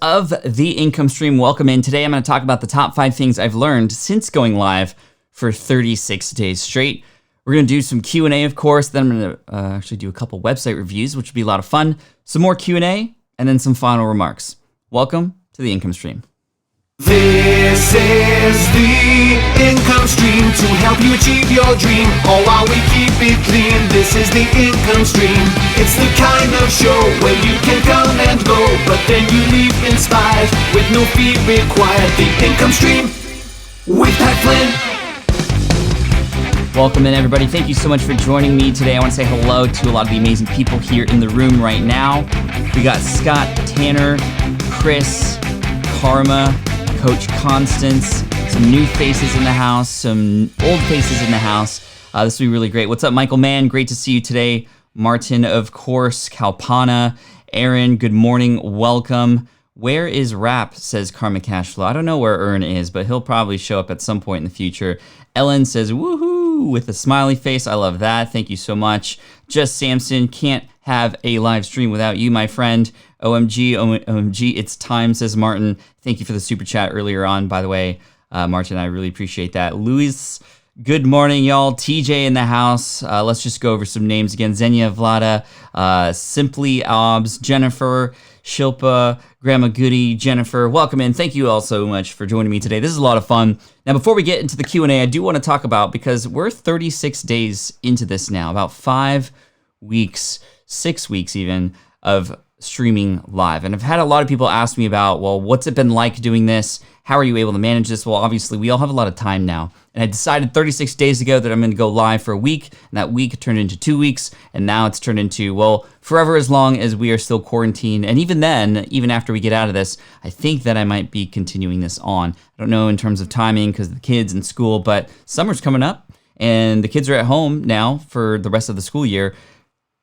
Of the income stream. Welcome in. Today I'm going to talk about the top 5 things I've learned since going live for 36 days straight. We're going to do some Q&A, of course. Then I'm going to actually do a couple website reviews, which will be a lot of fun. Some more Q&A, and then some final remarks. Welcome to the income stream. This is the income stream to help you achieve your dream, all while we keep it clean. This is the income stream. It's the kind of show where you can come and go, but then you leave inspired with no fee required. The income stream with Pat Flynn. Welcome in, everybody. Thank you so much for joining me today. I want to say hello to a lot of the amazing people here in the room right now. We got Scott, Tanner, Chris, Karma, Coach Constance, some new faces in the house, some old faces in the house. This will be really great. What's up, Michael Mann? Great to see you today. Martin, of course. Kalpana, Aaron, good morning. Welcome. Where is Rap, says Karma Cashflow. I don't know where Ern is, but he'll probably show up at some point in the future. Ellen says, woohoo, with a smiley face. I love that. Thank you so much. Just Samson, can't have a live stream without you, my friend. OMG, it's time, says Martin. Thank you for the super chat earlier on, by the way. Martin, I really appreciate that. Luis, good morning, y'all. TJ in the house. Let's just go over some names again. Xenia, Vlada, Simply Obs, Jennifer, Shilpa, Grandma Goody, Jennifer. Welcome in. Thank you all so much for joining me today. This is a lot of fun. Now, before we get into the Q&A, I do want to talk about, because we're 36 days into this now, about 5 weeks, 6 weeks even, of streaming live. And I've had a lot of people ask me about, well, what's it been like doing this? How are you able to manage this? Well, obviously, we all have a lot of time now. And I decided 36 days ago that I'm going to go live for a week, and that week turned into 2 weeks, and now it's turned into, well, forever, as long as we are still quarantined. And even then, even after we get out of this, I think that I might be continuing this on. I don't know in terms of timing because of the kids in school, but summer's coming up, and the kids are at home now for the rest of the school year.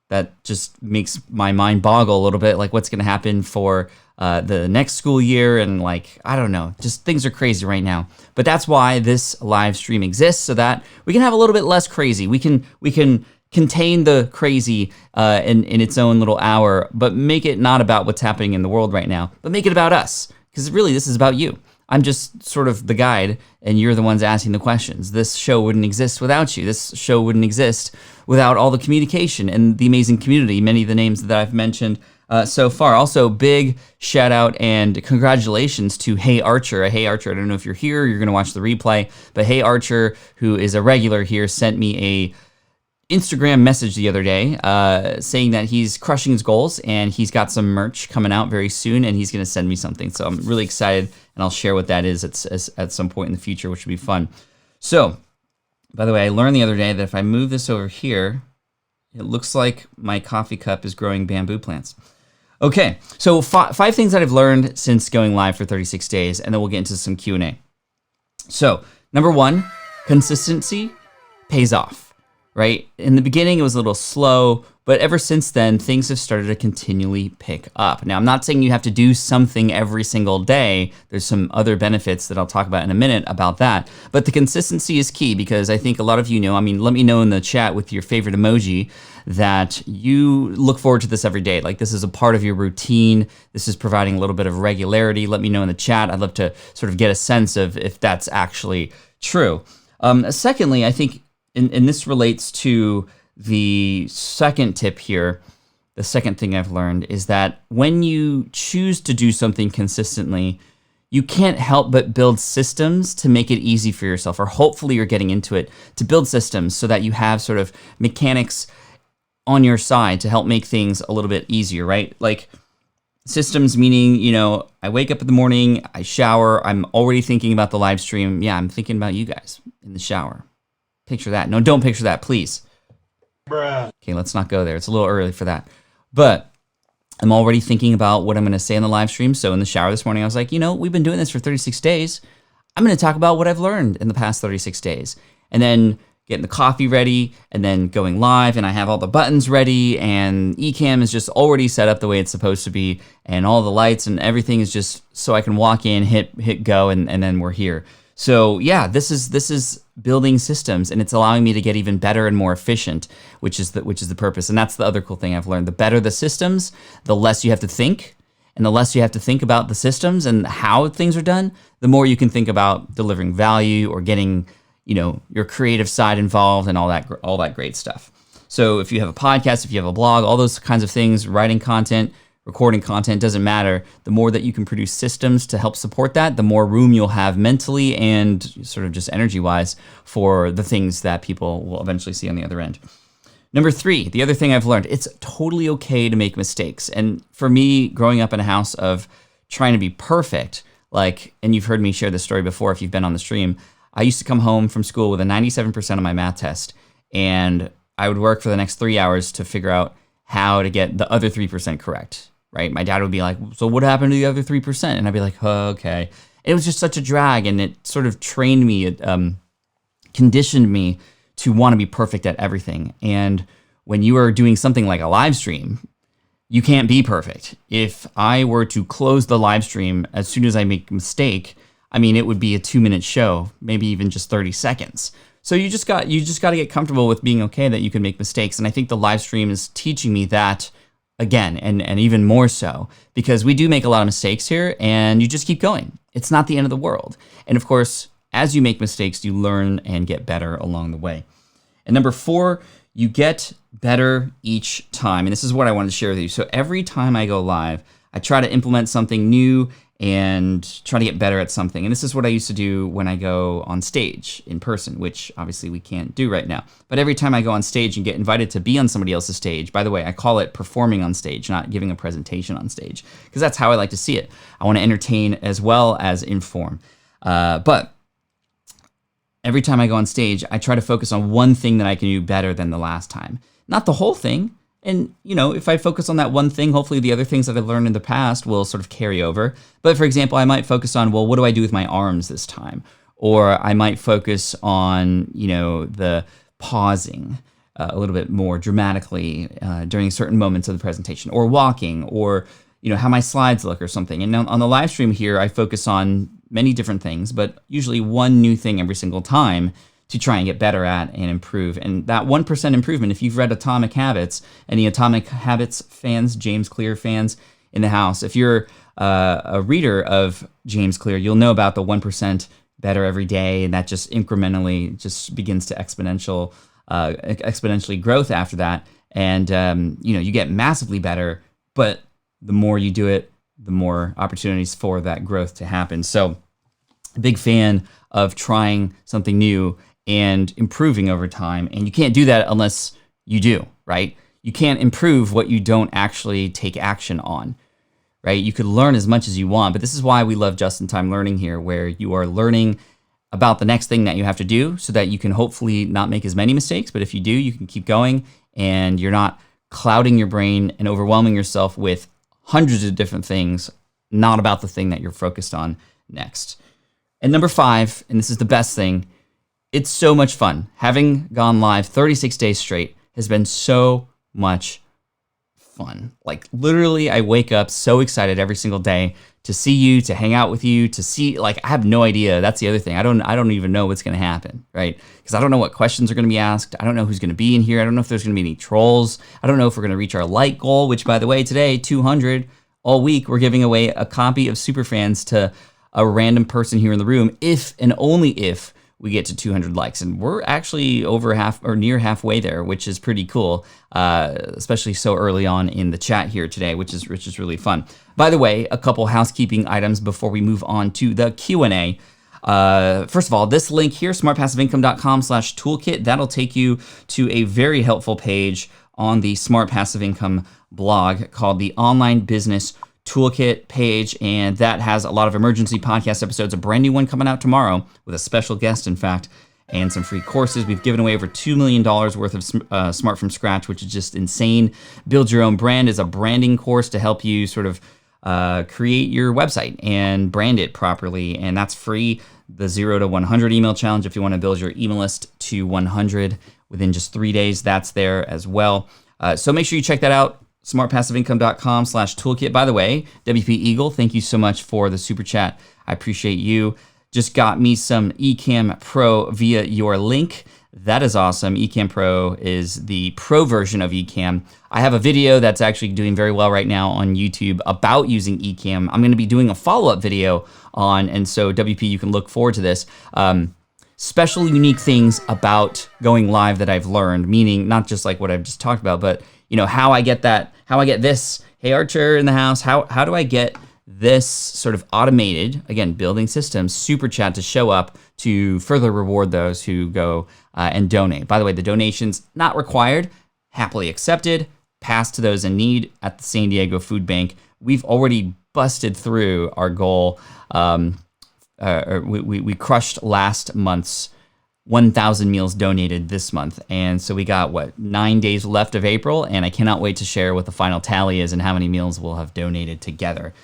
That just makes my mind boggle a little bit, like what's going to happen for the next school year, and like, I don't know, just things are crazy right now. But that's why this live stream exists, so that we can have a little bit less crazy. We can contain the crazy in its own little hour, but make it not about what's happening in the world right now, but make it about us, because really this is about you. I'm just sort of the guide, and you're the ones asking the questions. This show wouldn't exist without you. This show wouldn't exist without all the communication and the amazing community, many of the names that I've mentioned so far. Also, big shout out and congratulations to Hey Archer. Hey Archer, I don't know if you're here or you're going to watch the replay, but Hey Archer, who is a regular here, sent me a Instagram message the other day saying that he's crushing his goals and he's got some merch coming out very soon, and he's going to send me something. So I'm really excited, and I'll share what that is at some point in the future, which will be fun. So, by the way, I learned the other day that if I move this over here, it looks like my coffee cup is growing bamboo plants. Okay, so 5 things that I've learned since going live for 36 days, and then we'll get into some Q&A. So, number 1, consistency pays off. Right? In the beginning, it was a little slow, but ever since then, things have started to continually pick up. Now, I'm not saying you have to do something every single day. There's some other benefits that I'll talk about in a minute about that. But the consistency is key, because I think a lot of you know, let me know in the chat with your favorite emoji that you look forward to this every day. Like, this is a part of your routine. This is providing a little bit of regularity. Let me know in the chat. I'd love to sort of get a sense of if that's actually true. Secondly, I think, and this relates to the second tip here, the second thing I've learned is that when you choose to do something consistently, you can't help but build systems to make it easy for yourself, or hopefully you're getting into it, to build systems so that you have sort of mechanics on your side to help make things a little bit easier, right? Like, systems meaning, you know, I wake up in the morning, I shower, I'm already thinking about the live stream. Yeah, I'm thinking about you guys in the shower. Picture that. No, don't picture that, please. Bruh. Okay, let's not go there. It's a little early for that. But I'm already thinking about what I'm going to say in the live stream. So in the shower this morning, I was like, you know, we've been doing this for 36 days. I'm going to talk about what I've learned in the past 36 days. And then getting the coffee ready, and then going live, and I have all the buttons ready, and Ecamm is just already set up the way it's supposed to be, and all the lights and everything is just so I can walk in, hit go, and then we're here. So yeah, this is building systems, and it's allowing me to get even better and more efficient, which is the purpose. And that's the other cool thing I've learned. The better the systems, the less you have to think, And the less you have to think about the systems and how things are done, the more you can think about delivering value or getting, your creative side involved and all that great stuff. So if you have a podcast, if you have a blog, all those kinds of things, writing content, recording content, doesn't matter. The more that you can produce systems to help support that, the more room you'll have mentally and sort of just energy-wise for the things that people will eventually see on the other end. Number 3, the other thing I've learned, it's totally okay to make mistakes. And for me, growing up in a house of trying to be perfect, and you've heard me share this story before if you've been on the stream, I used to come home from school with a 97% on my math test, and I would work for the next 3 hours to figure out how to get the other 3% correct, right? My dad would be like, so what happened to the other 3%? And I'd be like, oh, okay. It was just such a drag, and it sort of trained me, it conditioned me to want to be perfect at everything. And when you are doing something like a live stream, you can't be perfect. If I were to close the live stream as soon as I make a mistake, it would be a 2-minute show, maybe even just 30 seconds. So you just got to get comfortable with being okay that you can make mistakes. And I think the live stream is teaching me that again, and even more so, because we do make a lot of mistakes here, and you just keep going. It's not the end of the world. And of course, as you make mistakes, you learn and get better along the way. And number 4, you get better each time. And this is what I wanted to share with you. So every time I go live, I try to implement something new and try to get better at something. And this is what I used to do when I go on stage in person, which obviously we can't do right now. But every time I go on stage and get invited to be on somebody else's stage, by the way, I call it performing on stage, not giving a presentation on stage, because that's how I like to see it. I want to entertain as well as inform. But every time I go on stage, I try to focus on one thing that I can do better than the last time. Not the whole thing. And, if I focus on that one thing, hopefully the other things that I've learned in the past will sort of carry over. But for example, I might focus on, well, what do I do with my arms this time? Or I might focus on, the pausing a little bit more dramatically during certain moments of the presentation, or walking, or, how my slides look or something. And on the live stream here, I focus on many different things, but usually one new thing every single time to try and get better at and improve. And that 1% improvement, if you've read Atomic Habits, any Atomic Habits fans, James Clear fans in the house, if you're a reader of James Clear, you'll know about the 1% better every day, and that just incrementally just begins to exponentially growth after that. And, you get massively better, but the more you do it, the more opportunities for that growth to happen. So big fan of trying something new and improving over time. And you can't do that unless you do, right? You can't improve what you don't actually take action on, right? You could learn as much as you want, but this is why we love just-in-time learning here, where you are learning about the next thing that you have to do so that you can hopefully not make as many mistakes. But if you do, you can keep going, and you're not clouding your brain and overwhelming yourself with hundreds of different things, not about the thing that you're focused on next. And number 5, and this is the best thing, it's so much fun. Having gone live 36 days straight has been so much fun. Like literally, I wake up so excited every single day to see you, to hang out with you, to see, I have no idea. That's the other thing. I don't even know what's going to happen, right? Because I don't know what questions are going to be asked. I don't know who's going to be in here. I don't know if there's going to be any trolls. I don't know if we're going to reach our like goal, which by the way, today, 200 all week, we're giving away a copy of Superfans to a random person here in the room, if and only if we get to 200 likes. And we're actually over half or near halfway there, which is pretty cool, especially so early on in the chat here today, which is really fun. By the way, a couple housekeeping items before we move on to the Q&A. First of all, this link here, smartpassiveincome.com/toolkit, that'll take you to a very helpful page on the Smart Passive Income blog called the Online Business Toolkit page, and that has a lot of emergency podcast episodes, a brand new one coming out tomorrow with a special guest, in fact, and some free courses. We've given away over $2 million worth of Smart from Scratch, which is just insane. Build Your Own Brand is a branding course to help you sort of create your website and brand it properly, and that's free. The 0 to 100 email challenge, if you want to build your email list to 100 within just 3 days, that's there as well. So make sure you check that out. smartpassiveincome.com/toolkit. By the way, WP Eagle, thank you so much for the super chat. I appreciate you. Just got me some Ecamm Pro via your link. That is awesome. Ecamm Pro is the pro version of Ecamm. I have a video that's actually doing very well right now on YouTube about using Ecamm. I'm going to be doing a follow-up video on, and so WP, you can look forward to this. Special, unique things about going live that I've learned, meaning not just like what I've just talked about, but how I get this. Hey, Archer in the house. How do I get this sort of automated, again, building systems, super chat to show up to further reward those who go and donate. By the way, the donations not required, happily accepted, passed to those in need at the San Diego Food Bank. We've already busted through our goal. We crushed last month's 1,000 meals donated this month. And so we got, 9 days left of April, and I cannot wait to share what the final tally is and how many meals we'll have donated together.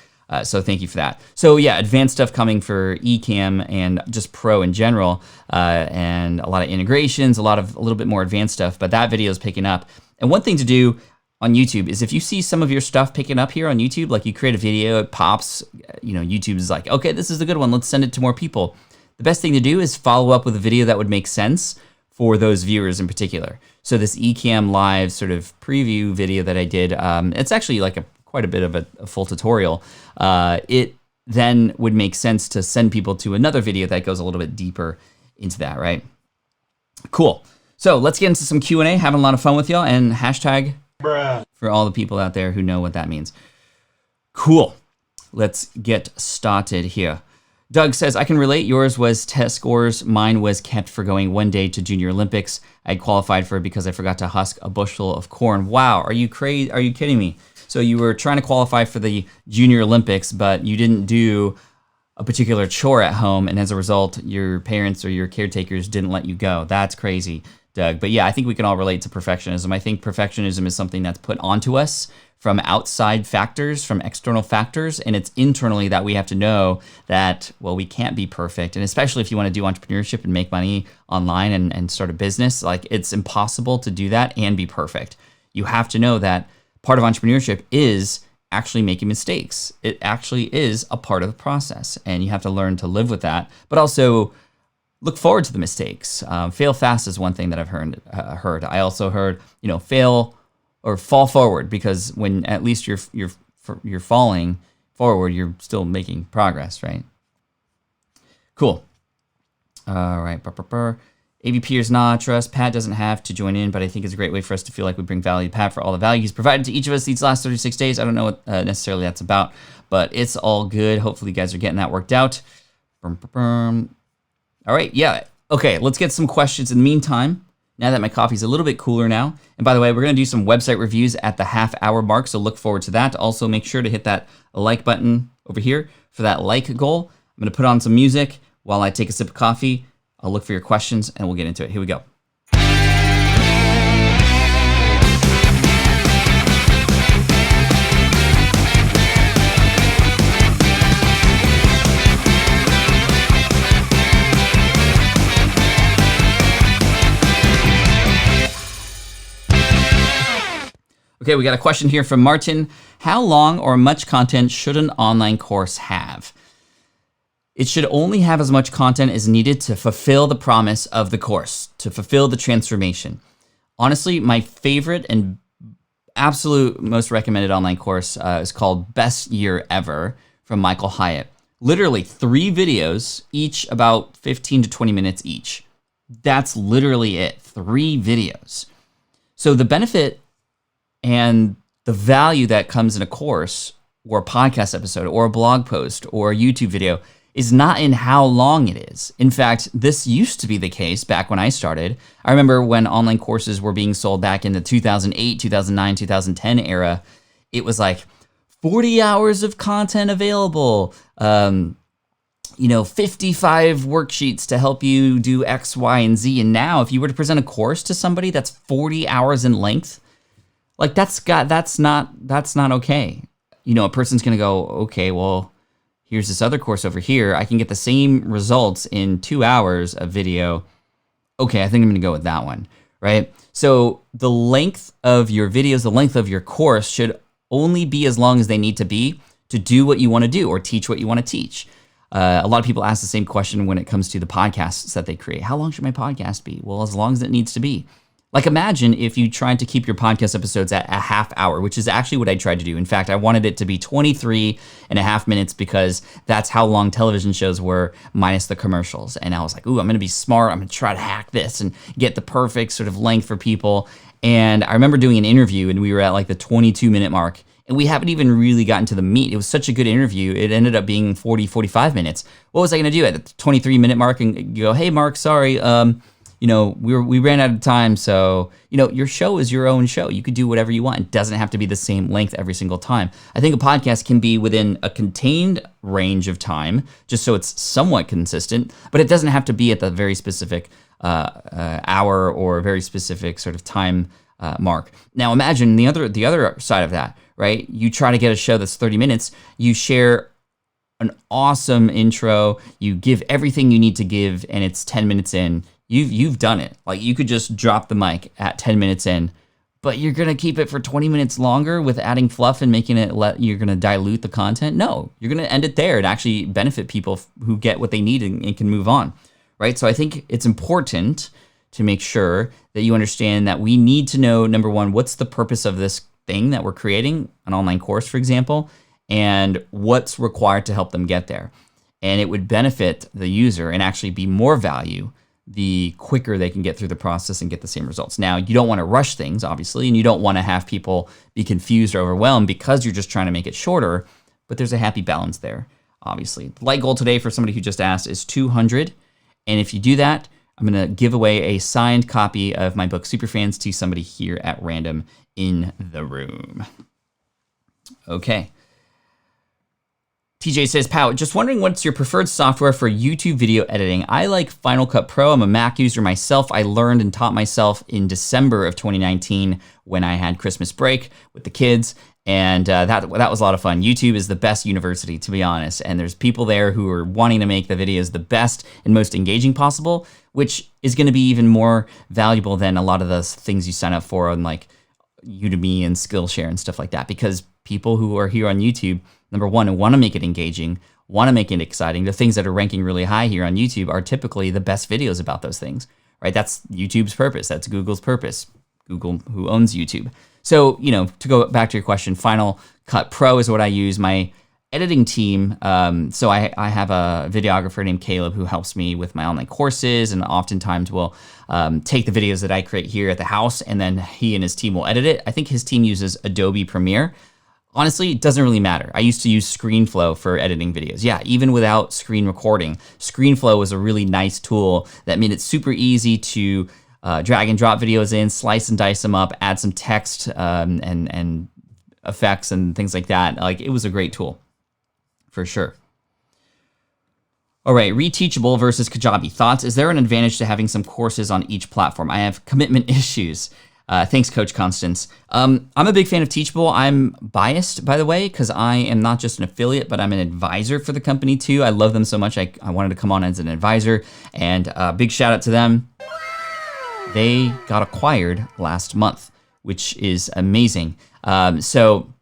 So thank you for that. So yeah, advanced stuff coming for Ecamm and just Pro in general, and a lot of integrations, a little bit more advanced stuff, but that video is picking up. And one thing to do on YouTube is if you see some of your stuff picking up here on YouTube, like you create a video, it pops, YouTube is like, okay, this is a good one, let's send it to more people. The best thing to do is follow up with a video that would make sense for those viewers in particular. So this Ecamm Live sort of preview video that I did, it's actually like quite a bit of a full tutorial. It then would make sense to send people to another video that goes a little bit deeper into that, right? Cool. So let's get into some Q&A, having a lot of fun with y'all, and hashtag bruh for all the people out there who know what that means. Cool. Let's get started here. Doug says, I can relate. Yours was test scores. Mine was kept for going one day to Junior Olympics. I qualified for it because I forgot to husk a bushel of corn. Wow, are you crazy? Are you kidding me? So you were trying to qualify for the Junior Olympics, but you didn't do a particular chore at home, and as a result, your parents or your caretakers didn't let you go. That's crazy, Doug. But yeah, I think we can all relate to perfectionism. I think perfectionism is something that's put onto us from outside factors, from external factors, and it's internally that we have to know that, well, we can't be perfect. And especially if you want to do entrepreneurship and make money online and start a business, like it's impossible to do that and be perfect. You have to know that part of entrepreneurship is actually making mistakes. It actually is a part of the process, and you have to learn to live with that, but also look forward to the mistakes. Fail fast is one thing that I've heard. I also heard, fail or fall forward, because when at least you're falling forward, you're still making progress, right? Cool. All right. ABP is not trust. Pat doesn't have to join in, but I think it's a great way for us to feel like we bring value to Pat for all the value he's provided to each of us these last 36 days. I don't know what necessarily that's about, but it's all good. Hopefully you guys are getting that worked out. All right, yeah. Okay, let's get some questions in the meantime, now that my coffee's a little bit cooler now. And by the way, we're going to do some website reviews at the half-hour mark, so look forward to that. Also, make sure to hit that like button over here for that like goal. I'm going to put on some music while I take a sip of coffee. I'll look for your questions, and we'll get into it. Here we go. Okay, we got a question here from Martin. How long or much content should an online course have? It should only have as much content as needed to fulfill the promise of the course, to fulfill the transformation. Honestly, my favorite and absolute most recommended online course is called Best Year Ever from Michael Hyatt. Literally 3 videos, each about 15 to 20 minutes each. That's literally it, 3 videos. So the benefit and the value that comes in a course or a podcast episode or a blog post or a YouTube video is not in how long it is. In fact, this used to be the case back when I started. I remember when online courses were being sold back in the 2008, 2009, 2010 era, it was like 40 hours of content available, 55 worksheets to help you do X, Y, and Z. And now if you were to present a course to somebody that's 40 hours in length, like that's not okay. A person's gonna go, okay, well, here's this other course over here. I can get the same results in 2 hours of video. Okay, I think I'm gonna go with that one, right? So the length of your videos, the length of your course should only be as long as they need to be to do what you wanna do or teach what you wanna teach. A lot of people ask the same question when it comes to the podcasts that they create. How long should my podcast be? Well, as long as it needs to be. Like, imagine if you tried to keep your podcast episodes at a half hour, which is actually what I tried to do. In fact, I wanted it to be 23 and a half minutes because that's how long television shows were minus the commercials. And I was like, ooh, I'm going to be smart. I'm going to try to hack this and get the perfect sort of length for people. And I remember doing an interview and we were at like the 22-minute mark. And we haven't even really gotten to the meat. It was such a good interview. It ended up being 45 minutes. What was I going to do at the 23-minute mark and go, hey, Mark, sorry, we ran out of time, so, your show is your own show. You could do whatever you want. It doesn't have to be the same length every single time. I think a podcast can be within a contained range of time, just so it's somewhat consistent, but it doesn't have to be at the very specific hour or very specific sort of time mark. Now imagine the other side of that, right? You try to get a show that's 30 minutes, you share an awesome intro, you give everything you need to give, and it's 10 minutes in. You've done it. Like, you could just drop the mic at 10 minutes in, but you're going to keep it for 20 minutes longer with adding fluff and making it you're going to dilute the content? No, you're going to end it there and actually benefit people who get what they need and can move on, right? So I think it's important to make sure that you understand that we need to know, number one, what's the purpose of this thing that we're creating, an online course, for example, and what's required to help them get there. And it would benefit the user and actually be more value the quicker they can get through the process and get the same results. Now, you don't want to rush things, obviously, and you don't want to have people be confused or overwhelmed because you're just trying to make it shorter, but there's a happy balance there, obviously. The light goal today for somebody who just asked is 200, and if you do that, I'm going to give away a signed copy of my book, Superfans, to somebody here at random in the room. Okay. TJ says, Pow, just wondering what's your preferred software for YouTube video editing? I like Final Cut Pro. I'm a Mac user myself. I learned and taught myself in December of 2019 when I had Christmas break with the kids, and that was a lot of fun. YouTube is the best university, to be honest, and there's people there who are wanting to make the videos the best and most engaging possible, which is going to be even more valuable than a lot of the things you sign up for on like Udemy and Skillshare and stuff like that, because people who are here on YouTube, number one, want to make it engaging, want to make it exciting. The things that are ranking really high here on YouTube are typically the best videos about those things, right? That's YouTube's purpose. That's Google's purpose. Google, who owns YouTube. So, to go back to your question, Final Cut Pro is what I use. My editing team, so I have a videographer named Caleb who helps me with my online courses, and oftentimes will take the videos that I create here at the house, and then he and his team will edit it. I think his team uses Adobe Premiere. Honestly, it doesn't really matter. I used to use ScreenFlow for editing videos. Yeah, even without screen recording, ScreenFlow was a really nice tool that made it super easy to drag and drop videos in, slice and dice them up, add some text and effects and things like that. Like, it was a great tool, for sure. All right, Teachable versus Kajabi. Thoughts? Is there an advantage to having some courses on each platform? I have commitment issues. Thanks, Coach Constance. I'm a big fan of Teachable. I'm biased, by the way, because I am not just an affiliate, but I'm an advisor for the company too. I love them so much. I wanted to come on as an advisor, and big shout out to them. They got acquired last month, which is amazing. So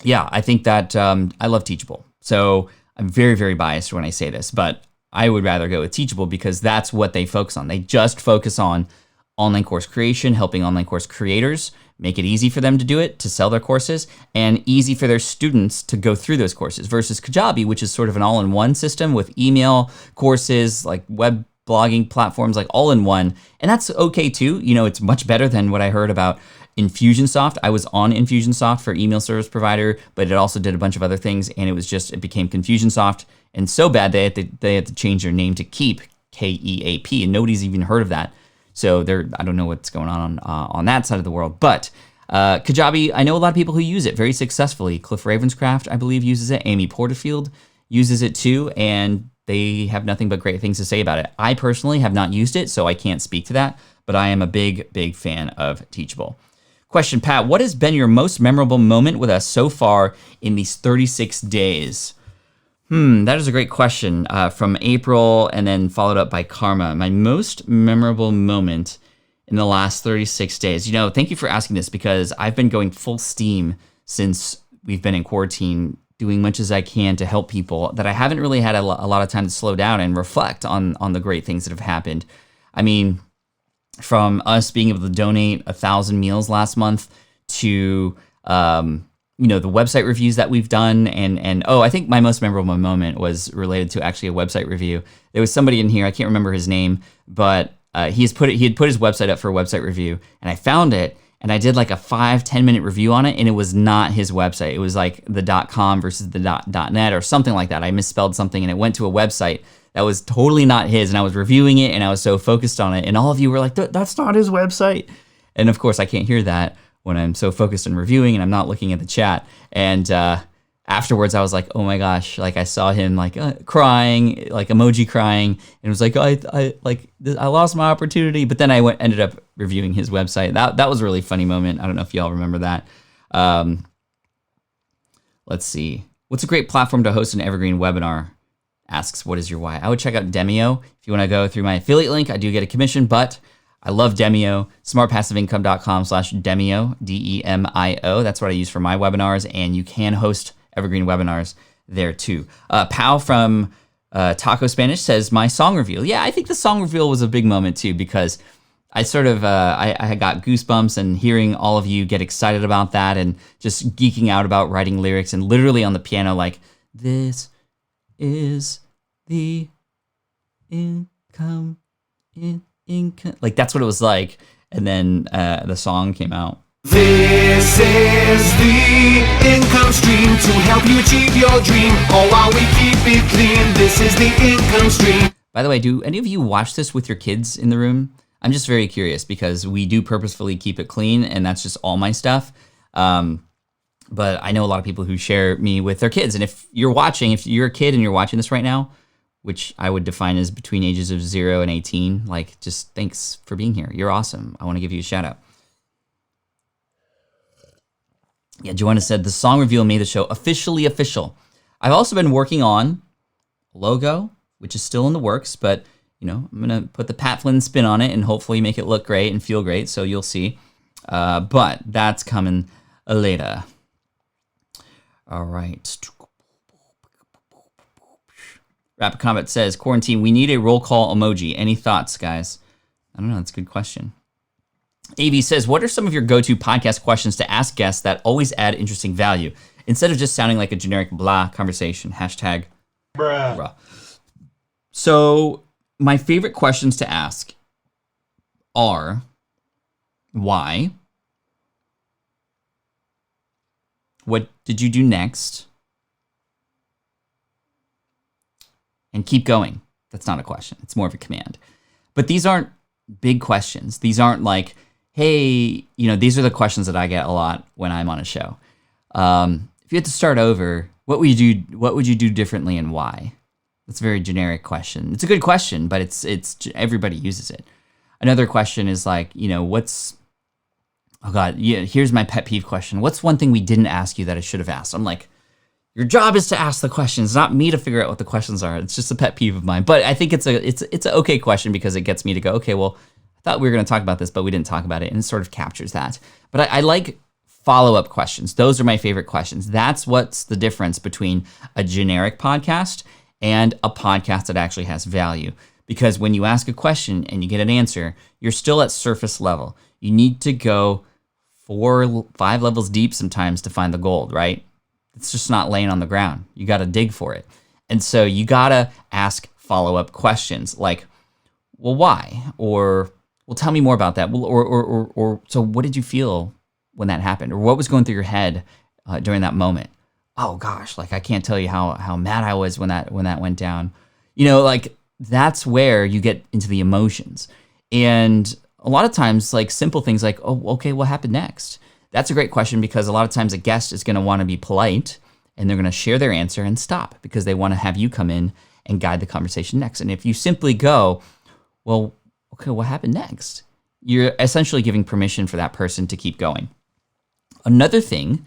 yeah, I think that I love Teachable. So I'm very, very biased when I say this, but I would rather go with Teachable because that's what they focus on. They just focus on online course creation, helping online course creators, make it easy for them to do it, to sell their courses, and easy for their students to go through those courses, versus Kajabi, which is sort of an all-in-one system with email courses, like web blogging platforms, like all in one. And that's okay too. It's much better than what I heard about Infusionsoft. I was on Infusionsoft for email service provider, but it also did a bunch of other things, and it became Confusionsoft, and so bad they had to change their name to Keep, K-E-A-P, and nobody's even heard of that. So I don't know what's going on that side of the world. But Kajabi, I know a lot of people who use it very successfully. Cliff Ravenscraft, I believe, uses it. Amy Porterfield uses it too, and they have nothing but great things to say about it. I personally have not used it, so I can't speak to that, but I am a big, big fan of Teachable. Question, Pat, what has been your most memorable moment with us so far in these 36 days? That is a great question from April, and then followed up by Karma. My most memorable moment in the last 36 days. Thank you for asking this, because I've been going full steam since we've been in quarantine doing much as I can to help people, that I haven't really had a lot of time to slow down and reflect on the great things that have happened. I mean, from us being able to donate 1,000 meals last month to, the website reviews that we've done. And I think my most memorable moment was related to actually a website review. There was somebody in here, I can't remember his name, but he had put his website up for a website review, and I found it, and I did like a 5-10 minute review on it, and it was not his website. It was like the .com versus the .net or something like that. I misspelled something, and it went to a website that was totally not his, and I was reviewing it, and I was so focused on it, and all of you were like, that's not his website. And of course, I can't hear that when I'm so focused on reviewing and I'm not looking at the chat. And afterwards, I was like, oh my gosh, like I saw him like crying, like emoji crying, and it was like, I lost my opportunity. But then I ended up reviewing his website. That was a really funny moment. I don't know if y'all remember that. Let's see. What's a great platform to host an evergreen webinar? Asks, what is your why? I would check out Demio. If you want to go through my affiliate link, I do get a commission, but I love Demio. smartpassiveincome.com/Demio, DEMIO. That's what I use for my webinars, and you can host evergreen webinars there too. Pal from Taco Spanish says, my song reveal. Yeah, I think the song reveal was a big moment too, because I sort of, I got goosebumps, and hearing all of you get excited about that and just geeking out about writing lyrics and literally on the piano, like, this is the income. Like, that's what it was like. And then the song came out. This is the income stream to help you achieve your dream. All while we keep it clean. This is the income stream. By the way, do any of you watch this with your kids in the room? I'm just very curious, because we do purposefully keep it clean, and that's just all my stuff. But I know a lot of people who share me with their kids. And if you're a kid and you're watching this right now, which I would define as between ages of 0 and 18, like, just thanks for being here. You're awesome. I want to give you a shout out. Yeah, Joanna said, the song reveal made the show officially official. I've also been working on a logo, which is still in the works, but I'm going to put the Pat Flynn spin on it and hopefully make it look great and feel great, so you'll see. But that's coming later. All right. Rapid Combat says, Quaranteam, we need a roll call emoji. Any thoughts, guys? I don't know. That's a good question. AV says, what are some of your go-to podcast questions to ask guests that always add interesting value instead of just sounding like a generic blah conversation? Hashtag bruh. So my favorite questions to ask are, why? What did you do next? And keep going. That's not a question. It's more of a command. But these aren't big questions. These aren't like, hey, these are the questions that I get a lot when I'm on a show. If you had to start over, what would you do differently, and why? That's a very generic question. It's a good question, but it's everybody uses it. Another question is like, here's my pet peeve question. What's one thing we didn't ask you that I should have asked? I'm like, your job is to ask the questions, not me to figure out what the questions are. It's just a pet peeve of mine. But I think it's an okay question, because it gets me to go, okay, well, I thought we were going to talk about this, but we didn't talk about it, and it sort of captures that. But I like follow-up questions. Those are my favorite questions. That's what's the difference between a generic podcast and a podcast that actually has value. Because when you ask a question and you get an answer, you're still at surface level. You need to go 4-5 levels deep sometimes to find the gold, right? It's just not laying on the ground. You got to dig for it. And so you got to ask follow-up questions like, well, why? Or, well, tell me more about that. Well, or so what did you feel when that happened? Or what was going through your head during that moment? Oh gosh, like I can't tell you how mad I was when that went down. Like that's where you get into the emotions. And a lot of times, like simple things like, oh, okay, what happened next? That's a great question, because a lot of times a guest is going to want to be polite, and they're going to share their answer and stop, because they want to have you come in and guide the conversation next. And if you simply go, well, okay, what happened next? You're essentially giving permission for that person to keep going. Another thing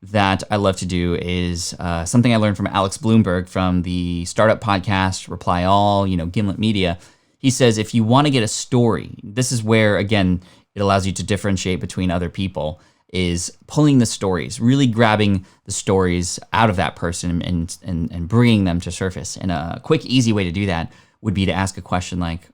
that I love to do is something I learned from Alex Bloomberg from the startup podcast, Reply All, Gimlet Media. He says, if you want to get a story, this is where, again, it allows you to differentiate between other people. is pulling the stories, really grabbing the stories out of that person and bringing them to surface. And a quick, easy way to do that would be to ask a question like,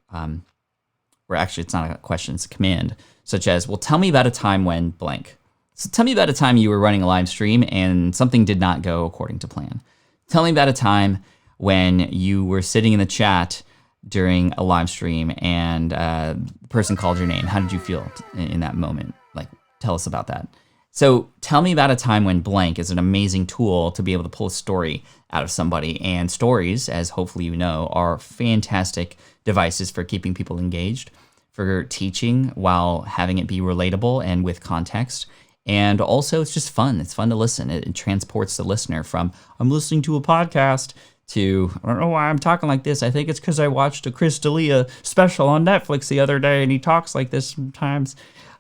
or actually it's not a question, it's a command, such as, well, tell me about a time when blank. So tell me about a time you were running a live stream and something did not go according to plan. Tell me about a time when you were sitting in the chat during a live stream and the person called your name. How did you feel in that moment? Like, tell us about that. So tell me about a time when blank is an amazing tool to be able to pull a story out of somebody. And stories, as hopefully you know, are fantastic devices for keeping people engaged, for teaching while having it be relatable and with context. And also, it's just fun. It's fun to listen. It transports the listener from, I'm listening to a podcast, to, I don't know why I'm talking like this. I think it's because I watched a Chris D'Elia special on Netflix the other day, and he talks like this sometimes.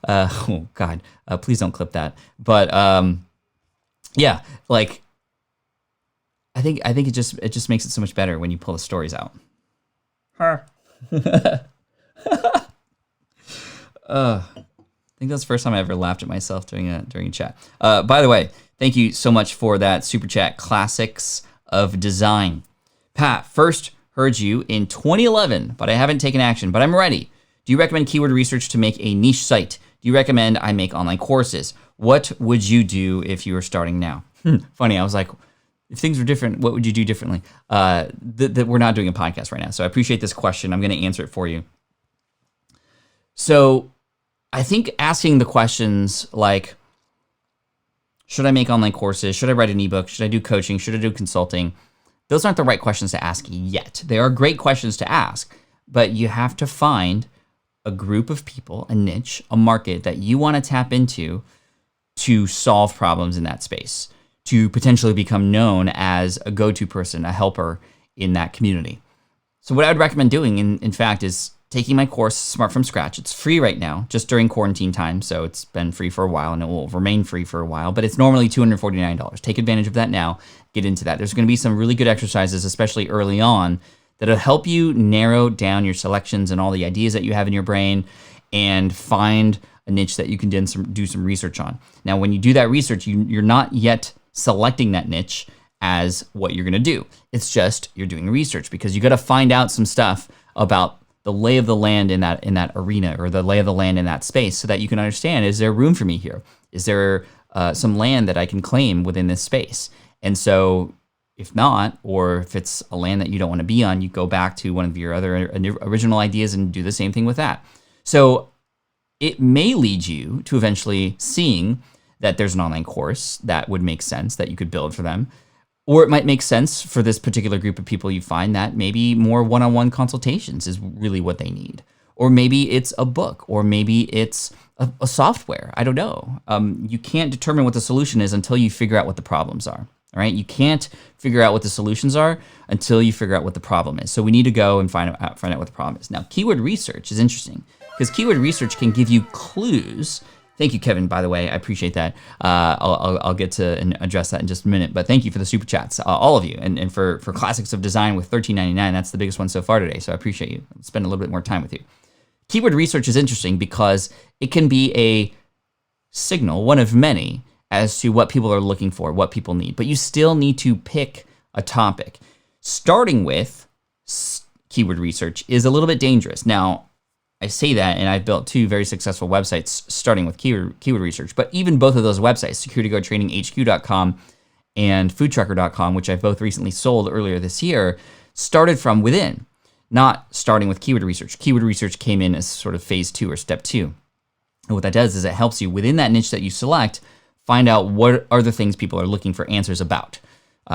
Oh, God. Please don't clip that. But, yeah, like, I think it just makes it so much better when you pull the stories out. I think that's the first time I ever laughed at myself during a chat. By the way, thank you so much for that super chat. Classics of Design. Pat, first heard you in 2011, but I haven't taken action, but I'm ready. Do you recommend keyword research to make a niche site? Do you recommend I make online courses? What would you do if you were starting now? Funny, I was like, if things were different, what would you do differently? We're not doing a podcast right now, so I appreciate this question. I'm going to answer it for you. So I think asking the questions like, should I make online courses? Should I write an ebook? Should I do coaching? Should I do consulting? Those aren't the right questions to ask yet. They are great questions to ask, but you have to find a group of people, a niche, a market that you want to tap into to solve problems in that space, to potentially become known as a go-to person, a helper in that community. So what I would recommend doing, in fact, is taking my course, Smart from Scratch. It's free right now, just during quarantine time, so it's been free for a while, and it will remain free for a while, but it's normally $249. Take advantage of that now. Get into that. There's going to be some really good exercises, especially early on, that'll help you narrow down your selections and all the ideas that you have in your brain and find a niche that you can do some research on. Now, when you do that research, you're not yet selecting that niche as what you're going to do. It's just you're doing research because you got to find out some stuff about the lay of the land in that arena, or the lay of the land in that space, so that you can understand, is there room for me here? Is there some land that I can claim within this space? And so if not, or if it's a land that you don't want to be on, you go back to one of your other original ideas and do the same thing with that. So it may lead you to eventually seeing that there's an online course that would make sense that you could build for them. Or it might make sense for this particular group of people you find that maybe more one-on-one consultations is really what they need. Or maybe it's a book, or maybe it's a software. I don't know. You can't determine what the solution is until you figure out what the problems are. All right? You can't figure out what the solutions are until you figure out what the problem is. So we need to go and find out what the problem is. Now, keyword research is interesting because keyword research can give you clues. Thank you, Kevin, by the way. I appreciate that. I'll get to address that in just a minute. But thank you for the super chats, all of you. And for Classics of Design with $13.99, that's the biggest one so far today. So I appreciate you. I'll spend a little bit more time with you. Keyword research is interesting because it can be a signal, one of many, as to what people are looking for, what people need. But you still need to pick a topic. Starting with keyword research is a little bit dangerous. Now, I say that, and I've built 2 very successful websites starting with keyword research. But even both of those websites, securityguardtraininghq.com and foodtrucker.com, which I've both recently sold earlier this year, started from within, not starting with keyword research. Keyword research came in as sort of phase 2 or step 2. And what that does is it helps you within that niche that you select, find out what are the things people are looking for answers about.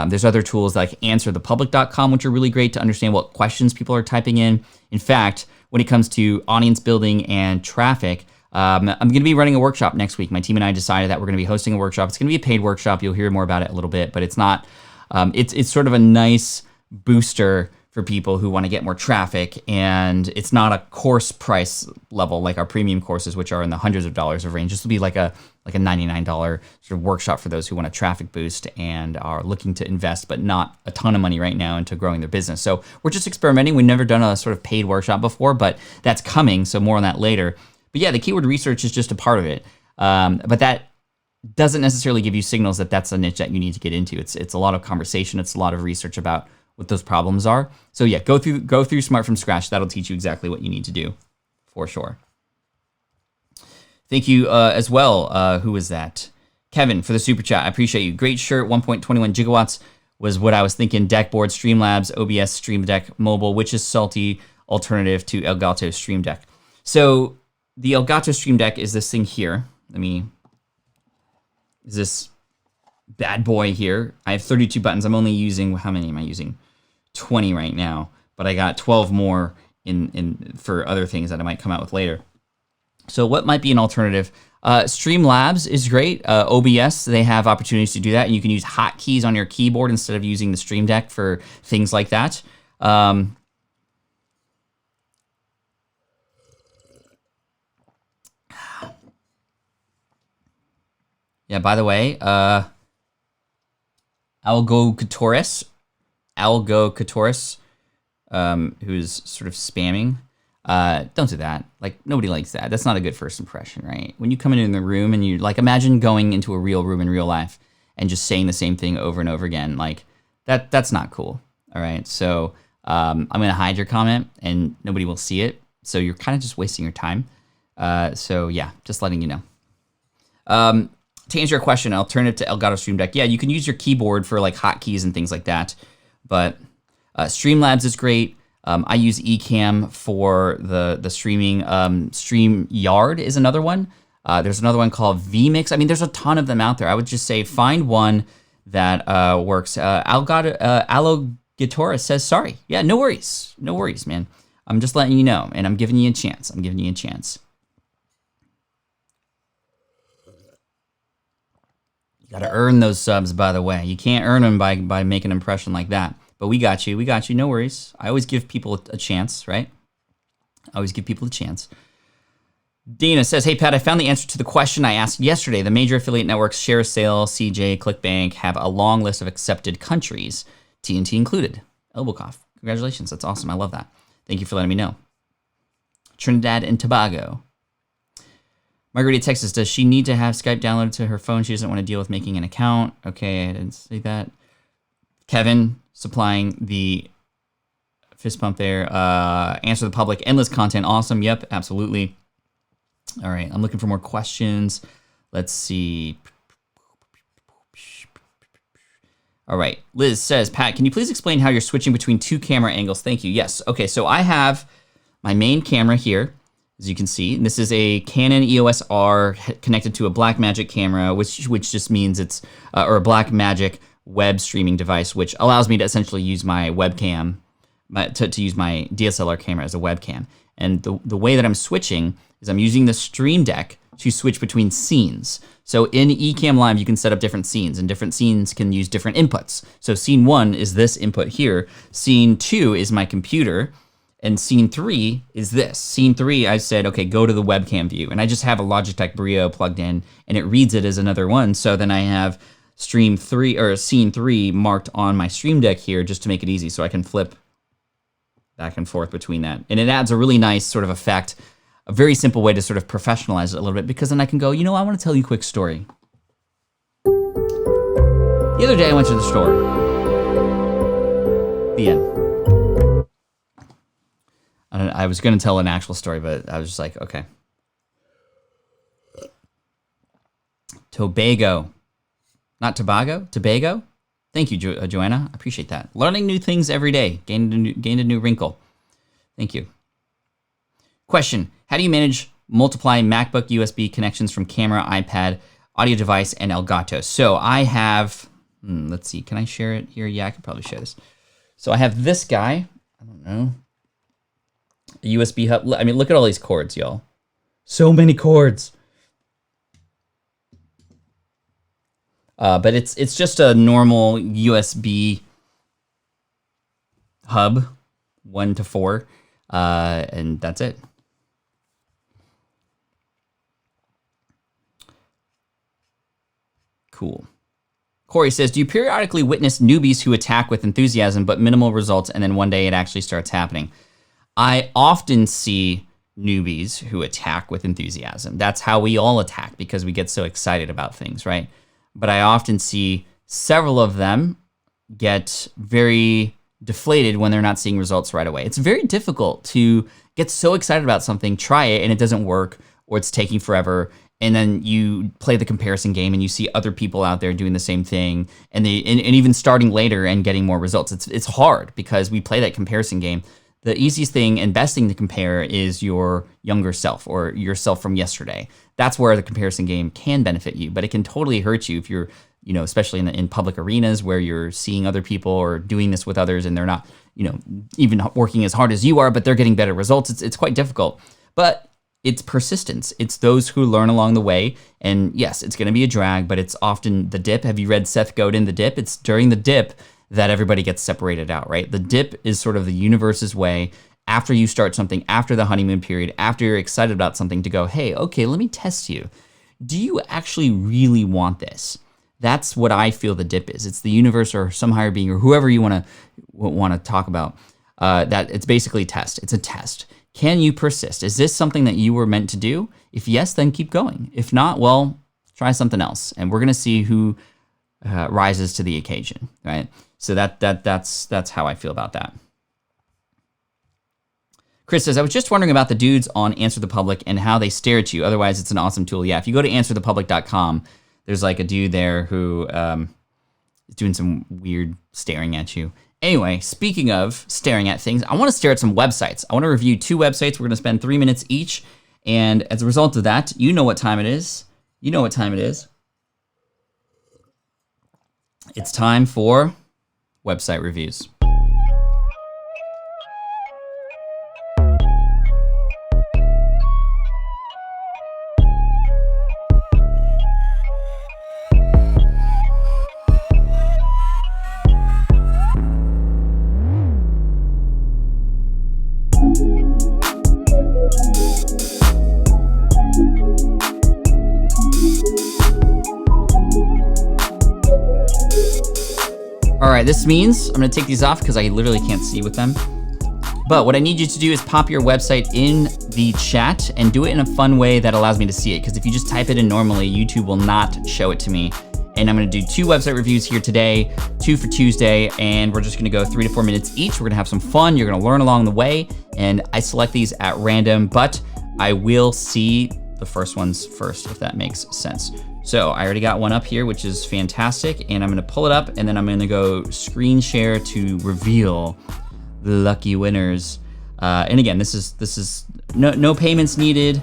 There's other tools like answerthepublic.com, which are really great to understand what questions people are typing in. In fact, when it comes to audience building and traffic, I'm going to be running a workshop next week. My team and I decided that we're going to be hosting a workshop. It's going to be a paid workshop. You'll hear more about it a little bit, but it's not. It's sort of a nice booster for people who want to get more traffic, and it's not a course price level like our premium courses, which are in the hundreds of dollars of range. This will be like a $99 sort of workshop for those who want a traffic boost and are looking to invest, but not a ton of money right now into growing their business. So we're just experimenting. We've never done a sort of paid workshop before, but that's coming. So more on that later. But yeah, the keyword research is just a part of it. But that doesn't necessarily give you signals that that's a niche that you need to get into. It's a lot of conversation. It's a lot of research about what those problems are. So yeah, go through Smart from Scratch. That'll teach you exactly what you need to do, for sure. Thank you as well. Who was that? Kevin for the super chat. I appreciate you. Great shirt. 1.21 gigawatts was what I was thinking. Deck board, Streamlabs, OBS, Stream Deck, mobile, which is salty alternative to Elgato Stream Deck. So the Elgato Stream Deck is this thing here. Is this bad boy here. I have 32 buttons. I'm only using, how many am I using? 20 right now, but I got 12 more in for other things that I might come out with later. So what might be an alternative? Streamlabs is great. OBS, they have opportunities to do that, and you can use hotkeys on your keyboard instead of using the Stream Deck for things like that. Yeah, by the way, Algo Katoris, who's sort of spamming. Don't do that. Like, nobody likes that. That's not a good first impression, right? When you come in the room and you, like, imagine going into a real room in real life and just saying the same thing over and over again. Like, that's not cool. All right. So I'm going to hide your comment and nobody will see it. So you're kind of just wasting your time. So yeah, just letting you know. To answer your question, alternative to Elgato Stream Deck, yeah, you can use your keyboard for like hotkeys and things like that. But Streamlabs is great. I use Ecamm for the streaming. StreamYard is another one. There's another one called vMix. I mean, there's a ton of them out there. I would just say find one that works. Allogatora says sorry. Yeah, no worries. No worries, man. I'm just letting you know, and I'm giving you a chance. You got to earn those subs, by the way. You can't earn them by making an impression like that. But we got you. No worries. I always give people a chance, right? Dina says, hey, Pat, I found the answer to the question I asked yesterday. The major affiliate networks, ShareSale, CJ, ClickBank, have a long list of accepted countries, TNT included. Elbow cough. Congratulations. That's awesome. I love that. Thank you for letting me know. Trinidad and Tobago. Margarita Texas, does she need to have Skype downloaded to her phone? She doesn't want to deal with making an account. Okay, I didn't say that. Kevin supplying the fist pump there. Answer the public, endless content. Awesome. Yep, absolutely. All right, I'm looking for more questions. Let's see. All right, Liz says, Pat, can you please explain how you're switching between two camera angles? Thank you. Yes. Okay, so I have my main camera here, as you can see. And this is a Canon EOS R connected to a Blackmagic camera, which just means it's, or a Blackmagic web streaming device, which allows me to essentially use my webcam, to use my DSLR camera as a webcam. And the way that I'm switching is I'm using the Stream Deck to switch between scenes. So in Ecamm Live, you can set up different scenes, and different scenes can use different inputs. So scene 1 is this input here. Scene 2 is my computer. And scene 3 is this. Scene 3, I said, okay, go to the webcam view. And I just have a Logitech Brio plugged in, and it reads it as another one. So then I have scene 3 marked on my Stream Deck here just to make it easy, so I can flip back and forth between that. And it adds a really nice sort of effect, a very simple way to sort of professionalize it a little bit, because then I can go, you know, I want to tell you a quick story. The other day I went to the store. The end. I was going to tell an actual story, but I was just like, okay. Tobago. Not Tobago? Tobago? Thank you, Joanna. I appreciate that. Learning new things every day. Gained a new wrinkle. Thank you. Question. How do you manage multiply MacBook USB connections from camera, iPad, audio device, and Elgato? So I have, let's see, can I share it here? Yeah, I could probably share this. So I have this guy. I don't know. A USB hub. I mean, look at all these cords, y'all. So many cords. But it's just a normal USB hub, 1 to 4, and that's it. Cool. Corey says, do you periodically witness newbies who attack with enthusiasm but minimal results, and then one day it actually starts happening? I often see newbies who attack with enthusiasm. That's how we all attack because we get so excited about things, right? But I often see several of them get very deflated when they're not seeing results right away. It's very difficult to get so excited about something, try it, and it doesn't work, or it's taking forever. And then you play the comparison game and you see other people out there doing the same thing and even starting later and getting more results. It's hard because we play that comparison game. The easiest thing and best thing to compare is your younger self or yourself from yesterday. That's where the comparison game can benefit you, but it can totally hurt you if you're, especially in public arenas where you're seeing other people or doing this with others and they're not, even working as hard as you are, but they're getting better results. It's quite difficult, but it's persistence. It's those who learn along the way. And yes, it's going to be a drag, but it's often the dip. Have you read Seth Godin, The Dip? It's during the dip that everybody gets separated out, right? The dip is sort of the universe's way after you start something, after the honeymoon period, after you're excited about something to go, hey, okay, let me test you. Do you actually really want this? That's what I feel the dip is. It's the universe or some higher being or whoever you want to talk about. That it's basically a test. It's a test. Can you persist? Is this something that you were meant to do? If yes, then keep going. If not, well, try something else. And we're going to see who rises to the occasion, right? So that's how I feel about that. Chris says, I was just wondering about the dudes on Answer the Public and how they stare at you. Otherwise, it's an awesome tool. Yeah, if you go to answerthepublic.com, there's like a dude there who is doing some weird staring at you. Anyway, speaking of staring at things, I want to stare at some websites. I want to review 2 websites. We're going to spend 3 minutes each. And as a result of that, you know what time it is. You know what time it is. It's time for website reviews. All right, this means I'm gonna take these off because I literally can't see with them. But what I need you to do is pop your website in the chat and do it in a fun way that allows me to see it. Because if you just type it in normally, YouTube will not show it to me. And I'm gonna do 2 website reviews here today, 2 for Tuesday, and we're just gonna go 3 to 4 minutes each. We're gonna have some fun. You're gonna learn along the way. And I select these at random, but I will see the first ones first, if that makes sense. So I already got one up here, which is fantastic. And I'm gonna pull it up and then I'm gonna go screen share to reveal the lucky winners. And again, this is no payments needed,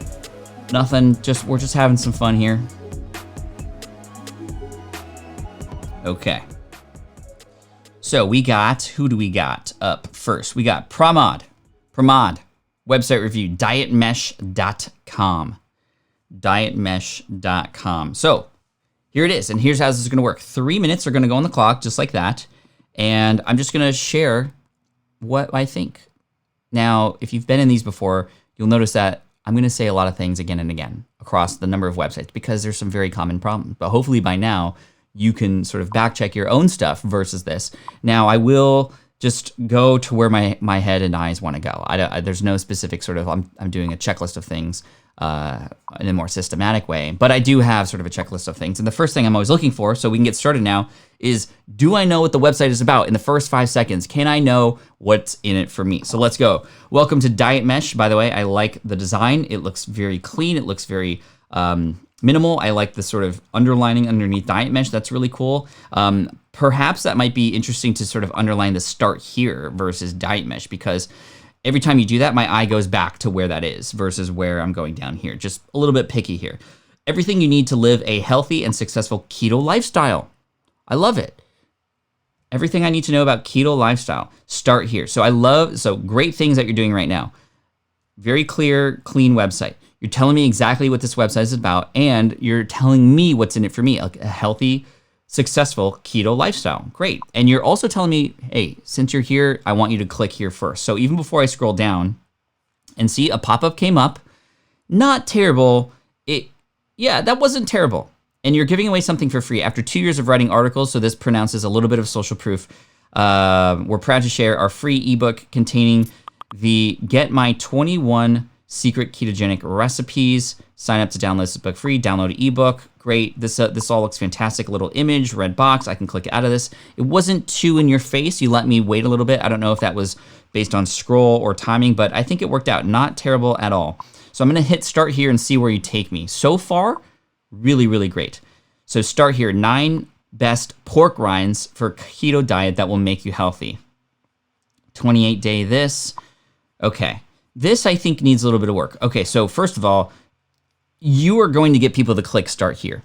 nothing, we're just having some fun here. Okay. So we got, who do we got up first? We got Pramod, website review, dietmesh.com. dietmesh.com. So here it is, and here's how this is gonna work. 3 minutes are gonna go on the clock, just like that. And I'm just gonna share what I think. Now, if you've been in these before, you'll notice that I'm gonna say a lot of things again and again across the number of websites because there's some very common problems. But hopefully by now, you can sort of back check your own stuff versus this. Now, I will just go to where my head and eyes wanna go. There's no specific sort of, I'm doing a checklist of things in a more systematic way, but I do have sort of a checklist of things. And the first thing I'm always looking for, so we can get started now, is do I know what the website is about in the first 5 seconds? Can I know what's in it for me? So let's go. Welcome to Diet Mesh. By the way, I like the design. It looks very clean. It looks very minimal. I like the sort of underlining underneath Diet Mesh. That's really cool. Perhaps that might be interesting to sort of underline the start here versus Diet Mesh, because every time you do that, my eye goes back to where that is versus where I'm going down here. Just a little bit picky here. Everything you need to live a healthy and successful keto lifestyle. I love it. Everything I need to know about keto lifestyle. Start here. So great things that you're doing right now. Very clear, clean website. You're telling me exactly what this website is about, and you're telling me what's in it for me, a healthy, successful keto lifestyle. Great. And you're also telling me, hey, since you're here, I want you to click here first. So even before I scroll down and see a pop-up came up, not terrible. That wasn't terrible. And you're giving away something for free after 2 years of writing articles. So this pronounces a little bit of social proof. We're proud to share our free ebook containing the Get My 21 secret ketogenic recipes. Sign up to download this book free. Download an ebook. Great. This all looks fantastic. Little image, red box. I can click out of this. It wasn't too in your face. You let me wait a little bit. I don't know if that was based on scroll or timing, but I think it worked out. Not terrible at all. So I'm going to hit start here and see where you take me. So far, really, really great. So start here. 9 best pork rinds for keto diet that will make you healthy. 28-day this. Okay. This, I think, needs a little bit of work. Okay, so first of all, you are going to get people to click start here.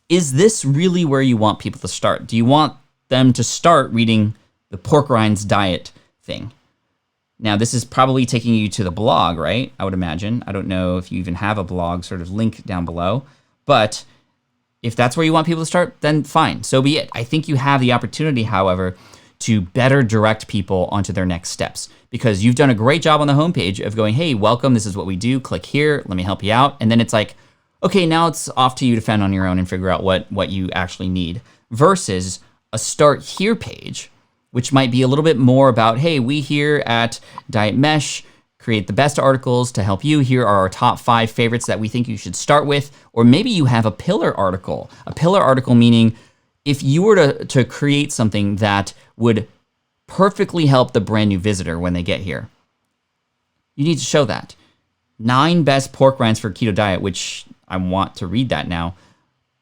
Is this really where you want people to start? Do you want them to start reading the pork rinds diet thing? Now, this is probably taking you to the blog, right? I would imagine. I don't know if you even have a blog sort of link down below. But if that's where you want people to start, then fine. So be it. I think you have the opportunity, however, to better direct people onto their next steps, because you've done a great job on the homepage of going, hey, welcome, this is what we do, click here, let me help you out. And then it's like, okay, now it's off to you to fend on your own and figure out what you actually need, versus a start here page, which might be a little bit more about, hey, we here at Diet Mesh create the best articles to help you. Here are our top 5 favorites that we think you should start with. Or maybe you have a pillar article. A pillar article meaning if you were to create something that would perfectly help the brand new visitor when they get here, you need to show that. 9 best pork rinds for keto diet, which I want to read that now.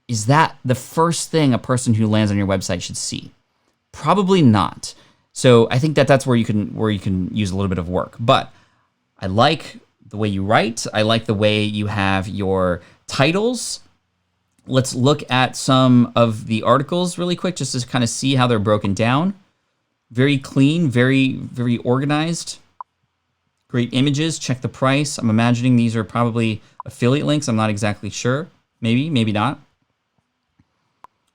Is that the first thing a person who lands on your website should see? Probably not. So I think that's where you can use a little bit of work. But I like the way you write. I like the way you have your titles. Let's look at some of the articles really quick just to kind of see how they're broken down. Very clean, very, very organized. Great images. Check the price. I'm imagining these are probably affiliate links. I'm not exactly sure. Maybe, maybe not.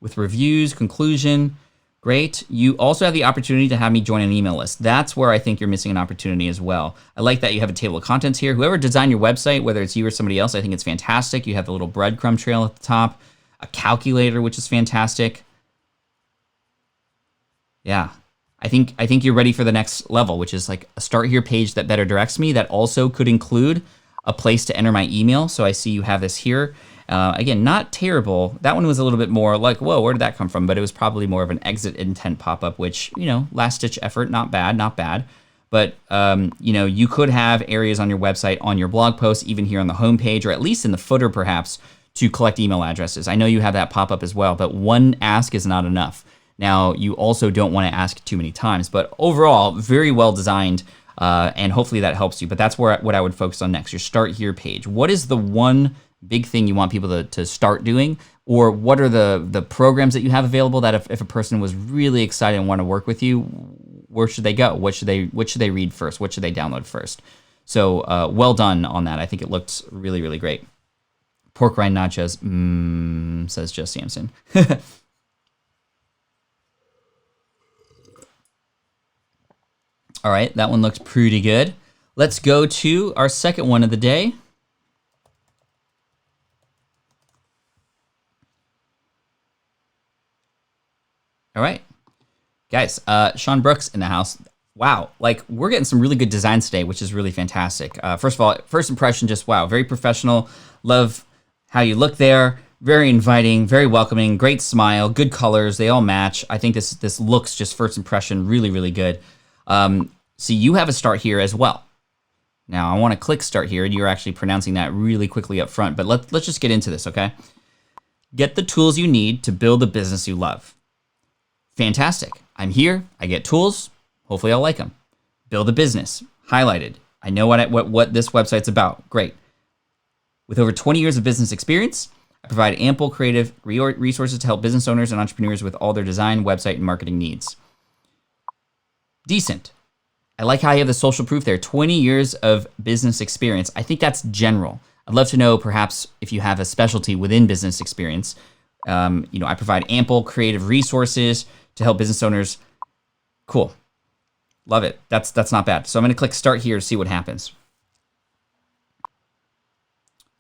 With reviews, conclusion. Great. You also have the opportunity to have me join an email list. That's where I think you're missing an opportunity as well. I like that you have a table of contents here. Whoever designed your website, whether it's you or somebody else, I think it's fantastic. You have the little breadcrumb trail at the top, a calculator, which is fantastic. Yeah. I think you're ready for the next level, which is like a start here page that better directs me. That also could include a place to enter my email. So I see you have this here. Again, not terrible. That one was a little bit more like, whoa, where did that come from? But it was probably more of an exit intent pop-up, which, last ditch effort, not bad, not bad. But, you could have areas on your website, on your blog posts, even here on the homepage, or at least in the footer perhaps, to collect email addresses. I know you have that pop-up as well, but one ask is not enough. Now, you also don't want to ask too many times, but overall, very well designed, and hopefully that helps you. But that's what I would focus on next, your start here page. What is the one big thing you want people to start doing? Or what are the programs that you have available that if a person was really excited and want to work with you, where should they go? What should they read first? What should they download first? So well done on that. I think it looked really, really great. Pork rind nachos, says Joe Sampson. All right, that one looks pretty good. Let's go to our second one of the day. All right, guys, Shawn Brooks in the house. Wow, we're getting some really good designs today, which is really fantastic. First of all, first impression, just wow, very professional. Love how you look there. Very inviting, very welcoming, great smile, good colors, they all match. I think this looks, just first impression, really, really good. See, you have a start here as well. Now, I want to click start here, and you're actually pronouncing that really quickly up front, but let's just get into this, okay? Get the tools you need to build a business you love. Fantastic. I'm here, I get tools, hopefully I'll like them. Build a business, highlighted. I know what this website's about, great. With over 20 years of business experience, I provide ample creative resources to help business owners and entrepreneurs with all their design, website, and marketing needs. Decent. I like how you have the social proof there. 20 years of business experience. I think that's general. I'd love to know perhaps if you have a specialty within business experience. I provide ample creative resources to help business owners. Cool. Love it. That's not bad. So I'm going to click start here to see what happens.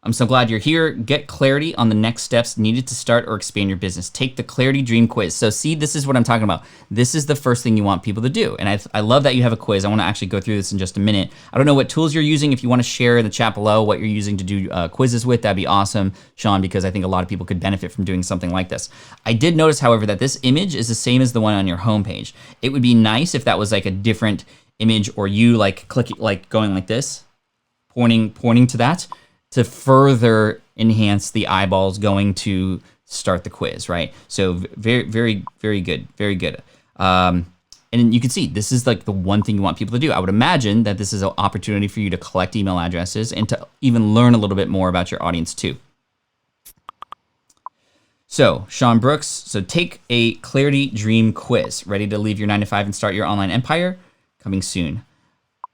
I'm so glad you're here. Get clarity on the next steps needed to start or expand your business. Take the Clarity Dream Quiz. So see, this is what I'm talking about. This is the first thing you want people to do. And I love that you have a quiz. I want to actually go through this in just a minute. I don't know what tools you're using. If you want to share in the chat below what you're using to do quizzes with, that'd be awesome, Shawn, because I think a lot of people could benefit from doing something like this. I did notice, however, that this image is the same as the one on your homepage. It would be nice if that was like a different image, or you like clicking, like going like this, pointing to that, to further enhance the eyeballs going to start the quiz, right? So very, very, very good, very good. And you can see this is like the one thing you want people to do. I would imagine that this is an opportunity for you to collect email addresses and to even learn a little bit more about your audience too. So Shawn Brooks, so take a Clarity Dream Quiz. Ready to leave your 9-to-5 and start your online empire? Coming soon.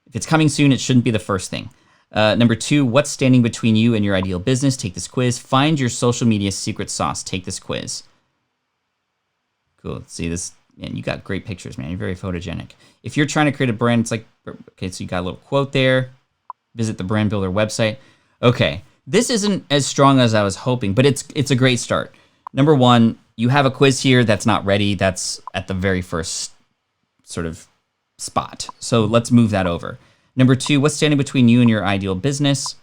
If it's coming soon, it shouldn't be the first thing. Number 2, what's standing between you and your ideal business? Take this quiz. Find your social media secret sauce. Take this quiz. Cool. Let's see this. Man, you got great pictures, man. You're very photogenic. If you're trying to create a brand, it's like, okay, so you got a little quote there. Visit the brand builder website. Okay, this isn't as strong as I was hoping, but it's a great start. Number 1, you have a quiz here that's not ready. That's at the very first sort of spot. So let's move that over. Number 2, what's standing between you and your ideal business?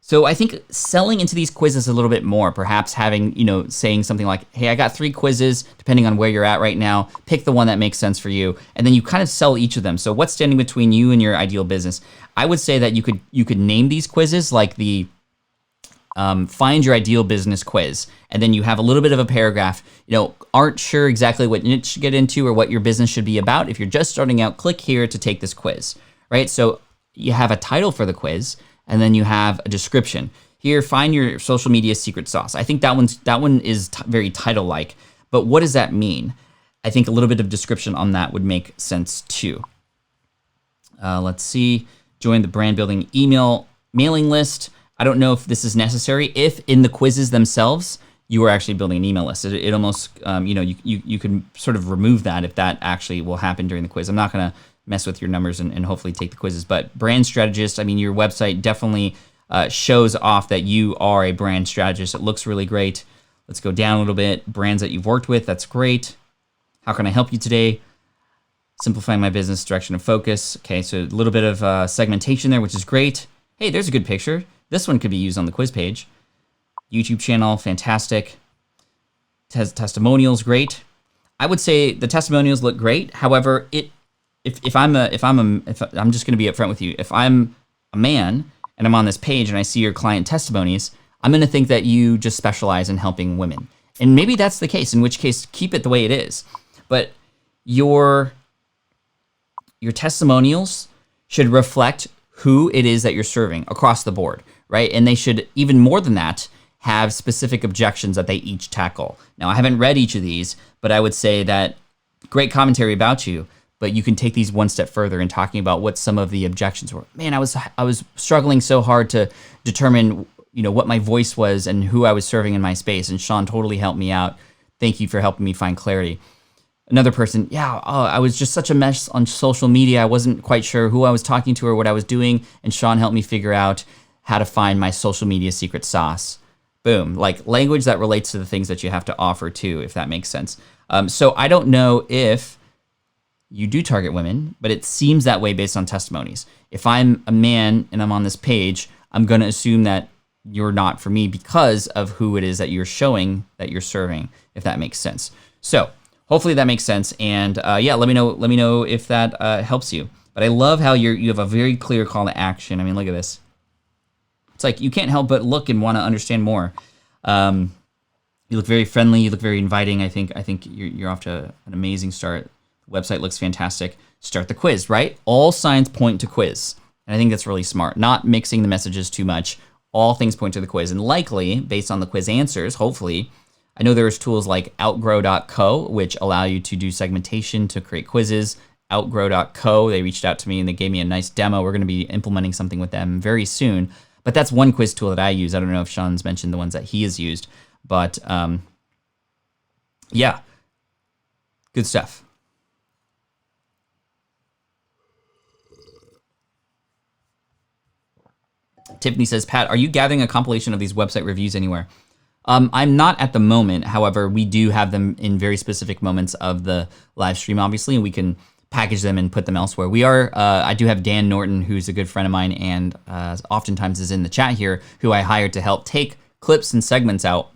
So I think selling into these quizzes a little bit more, perhaps having, saying something like, hey, I got 3 quizzes, depending on where you're at right now, pick the one that makes sense for you. And then you kind of sell each of them. So what's standing between you and your ideal business? I would say that you could name these quizzes like the find your ideal business quiz. And then you have a little bit of a paragraph, aren't sure exactly what niche to get into or what your business should be about. If you're just starting out, click here to take this quiz. Right, so you have a title for the quiz, and then you have a description. Here, find your social media secret sauce. I think that one is very title-like, but what does that mean? I think a little bit of description on that would make sense too. Let's see, join the brand building email mailing list. I don't know if this is necessary. If in the quizzes themselves, you are actually building an email list. It almost, you can sort of remove that if that actually will happen during the quiz. I'm not gonna mess with your numbers and hopefully take the quizzes. But brand strategist, your website definitely shows off that you are a brand strategist. It looks really great. Let's go down a little bit. Brands that you've worked with, that's great. How can I help you today? Simplifying my business, direction of focus. Okay, so a little bit of segmentation there, which is great. Hey, there's a good picture. This one could be used on the quiz page. YouTube channel, fantastic. Testimonials, great. I would say the testimonials look great. However, if I'm just going to be upfront with you. If I'm a man and I'm on this page and I see your client testimonies, I'm going to think that you just specialize in helping women. And maybe that's the case, in which case keep it the way it is. But your testimonials should reflect who it is that you're serving across the board, right? And they should, even more than that, have specific objections that they each tackle. Now, I haven't read each of these, but I would say that great commentary about you, but you can take these one step further in talking about what some of the objections were. Man, I was struggling so hard to determine, what my voice was and who I was serving in my space, and Shawn totally helped me out. Thank you for helping me find clarity. Another person, I was just such a mess on social media. I wasn't quite sure who I was talking to or what I was doing, and Shawn helped me figure out how to find my social media secret sauce. Boom, like language that relates to the things that you have to offer too, if that makes sense. So I don't know if you do target women, but it seems that way based on testimonies. If I'm a man and I'm on this page, I'm going to assume that you're not for me because of who it is that you're showing that you're serving, if that makes sense. So hopefully that makes sense. And let me know if that helps you. But I love how you have a very clear call to action. Look at this. It's like you can't help but look and want to understand more. You look very friendly. You look very inviting. I think you're off to an amazing start. Website looks fantastic. Start the quiz, right? All signs point to quiz. And I think that's really smart. Not mixing the messages too much. All things point to the quiz. And likely, based on the quiz answers, hopefully, I know there's tools like outgrow.co, which allow you to do segmentation to create quizzes. Outgrow.co, they reached out to me and they gave me a nice demo. We're going to be implementing something with them very soon. But that's one quiz tool that I use. I don't know if Shawn's mentioned the ones that he has used. But good stuff. Tiffany says, Pat, are you gathering a compilation of these website reviews anywhere? I'm not at the moment. However, we do have them in very specific moments of the live stream, obviously, and we can package them and put them elsewhere. I do have Dan Norton, who's a good friend of mine and oftentimes is in the chat here, who I hired to help take clips and segments out.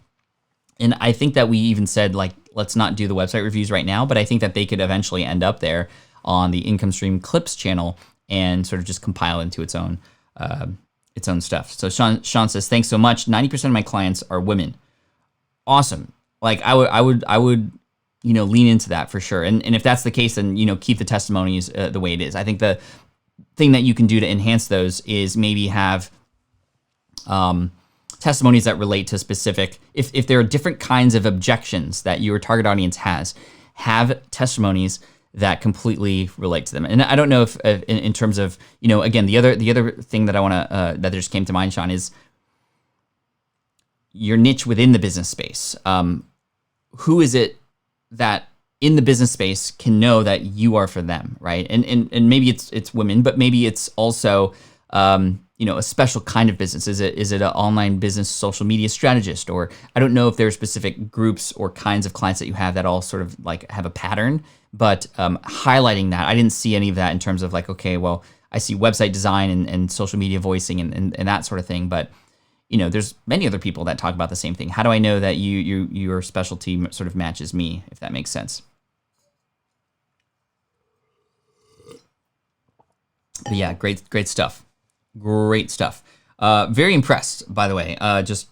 And I think that we even said, like, let's not do the website reviews right now, but I think that they could eventually end up there on the Income Stream Clips channel and sort of just compile into its own stuff. So Sean says, thanks so much. 90% of my clients are women. Awesome. Like I would, lean into that for sure. And if that's the case, then, keep the testimonies the way it is. I think the thing that you can do to enhance those is maybe have testimonies that relate to specific, if there are different kinds of objections that your target audience has, have testimonies that completely relate to them. And I don't know if in terms of, again, the other thing that I want to, that just came to mind, Shawn, is your niche within the business space. Who is it that in the business space can know that you are for them, right? And maybe it's women, but maybe it's also, a special kind of business. Is it an online business social media strategist? Or I don't know if there are specific groups or kinds of clients that you have that all sort of like have a pattern, but highlighting that, I didn't see any of that in terms of like, okay, well, I see website design and social media voicing and that sort of thing, but there's many other people that talk about the same thing. How do I know that your specialty sort of matches me, if that makes sense? But yeah, great stuff. Great stuff. Very impressed, by the way. Just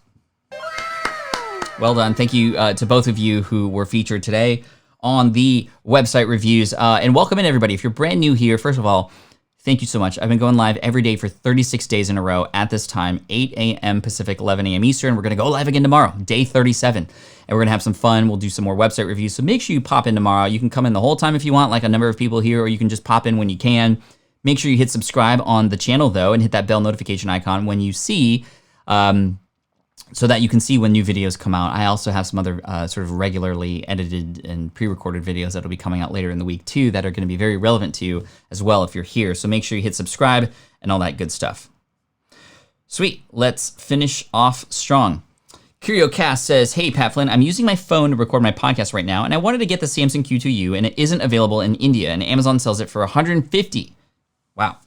well done. Thank you to both of you who were featured today on the website reviews. And welcome in, everybody. If you're brand new here, first of all, thank you so much. I've been going live every day for 36 days in a row at this time, 8 a.m. Pacific, 11 a.m. Eastern. We're going to go live again tomorrow, day 37. And we're going to have some fun. We'll do some more website reviews. So make sure you pop in tomorrow. You can come in the whole time if you want, like a number of people here, or you can just pop in when you can. Make sure you hit subscribe on the channel, though, and hit that bell notification icon when you see, so that you can see when new videos come out. I also have some other sort of regularly edited and pre-recorded videos that will be coming out later in the week, too, that are going to be very relevant to you as well if you're here. So make sure you hit subscribe and all that good stuff. Sweet. Let's finish off strong. CurioCast says, hey, Pat Flynn, I'm using my phone to record my podcast right now, and I wanted to get the Samsung Q2U, and it isn't available in India, and Amazon sells it for $150. Wow.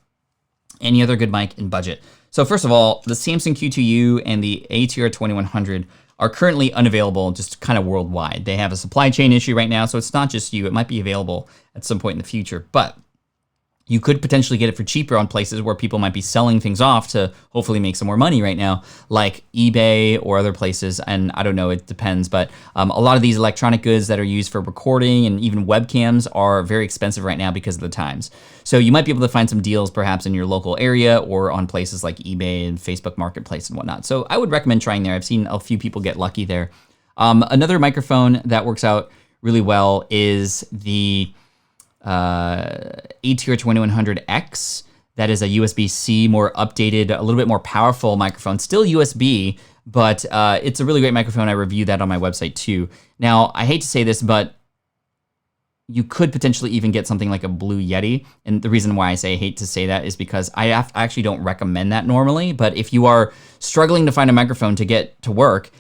Any other good mic in budget? So first of all, the Samsung Q2U and the ATR 2100 are currently unavailable just kind of worldwide. They have a supply chain issue right now, so it's not just you. It might be available at some point in the future, but you could potentially get it for cheaper on places where people might be selling things off to hopefully make some more money right now, like eBay or other places. And I don't know, it depends, but a lot of these electronic goods that are used for recording and even webcams are very expensive right now because of the times. So you might be able to find some deals perhaps in your local area or on places like eBay and Facebook Marketplace and whatnot. So I would recommend trying there. I've seen a few people get lucky there. Another microphone that works out really well is the ATR 2100X. That is a USB-C, more updated, a little bit more powerful microphone. Still USB, but it's a really great microphone. I reviewed that on my website too. Now, I hate to say this, but you could potentially even get something like a Blue Yeti. And the reason why I say I hate to say that is because I actually don't recommend that normally. But if you are struggling to find a microphone to get to work,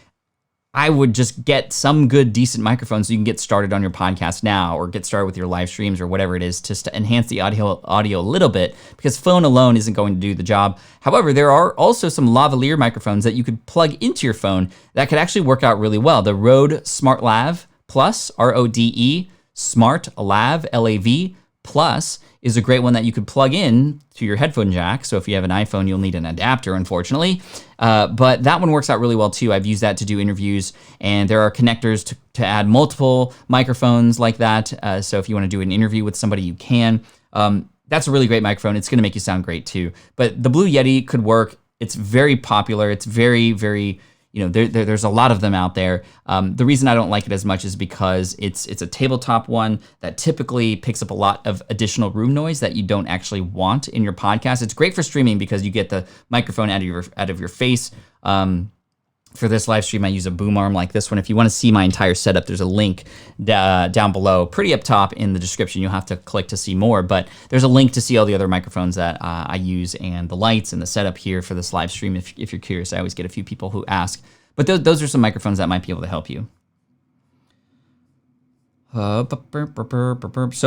I would just get some good, decent microphone so you can get started on your podcast now or get started with your live streams or whatever it is, just to enhance the audio a little bit, because phone alone isn't going to do the job. However, there are also some lavalier microphones that you could plug into your phone that could actually work out really well. The Rode Smart Lav Plus, R-O-D-E, Smart Lav, L-A-V, Plus is a great one that you could plug in to your headphone jack. So if you have an iPhone, you'll need an adapter, unfortunately. But that one works out really well too. I've used that to do interviews, and there are connectors to add multiple microphones like that. So if you want to do an interview with somebody, you can. That's a really great microphone. It's going to make you sound great too. But the Blue Yeti could work. It's very popular. It's very, very, there's a lot of them out there. The reason I don't like it as much is because it's a tabletop one that typically picks up a lot of additional room noise that you don't actually want in your podcast. It's great for streaming because you get the microphone out of your face. For this live stream, I use a boom arm like this one. If you want to see my entire setup, there's a link down below, pretty up top in the description. You'll have to click to see more, but there's a link to see all the other microphones that I use and the lights and the setup here for this live stream. If you're curious, I always get a few people who ask, but those are some microphones that might be able to help you. So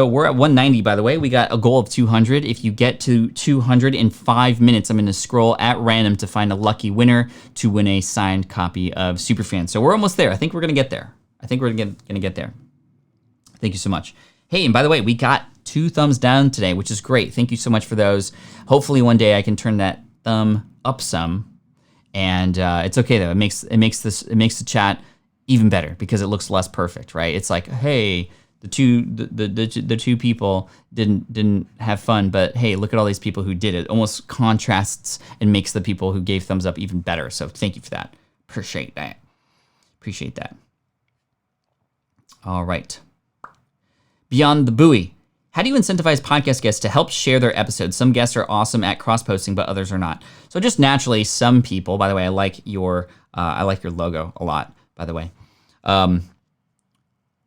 we're at 190, by the way. We got a goal of 200. If you get to 200 in 5 minutes, I'm going to scroll at random to find a lucky winner to win a signed copy of Superfan. So we're almost there. I think we're going to get there. Thank you so much. Hey, and by the way, we got 2 thumbs down today, which is great. Thank you so much for those. Hopefully one day I can turn that thumb up some. And it's okay though. It makes the chat even better because it looks less perfect, right? It's like, hey, the two people didn't have fun, but hey, look at all these people who did it. Almost contrasts and makes the people who gave thumbs up even better. So thank you for that. Appreciate that. All right. Beyond the buoy. How do you incentivize podcast guests to help share their episodes? Some guests are awesome at cross-posting, but others are not. So just naturally, some people, by the way, I like your logo a lot, by the way.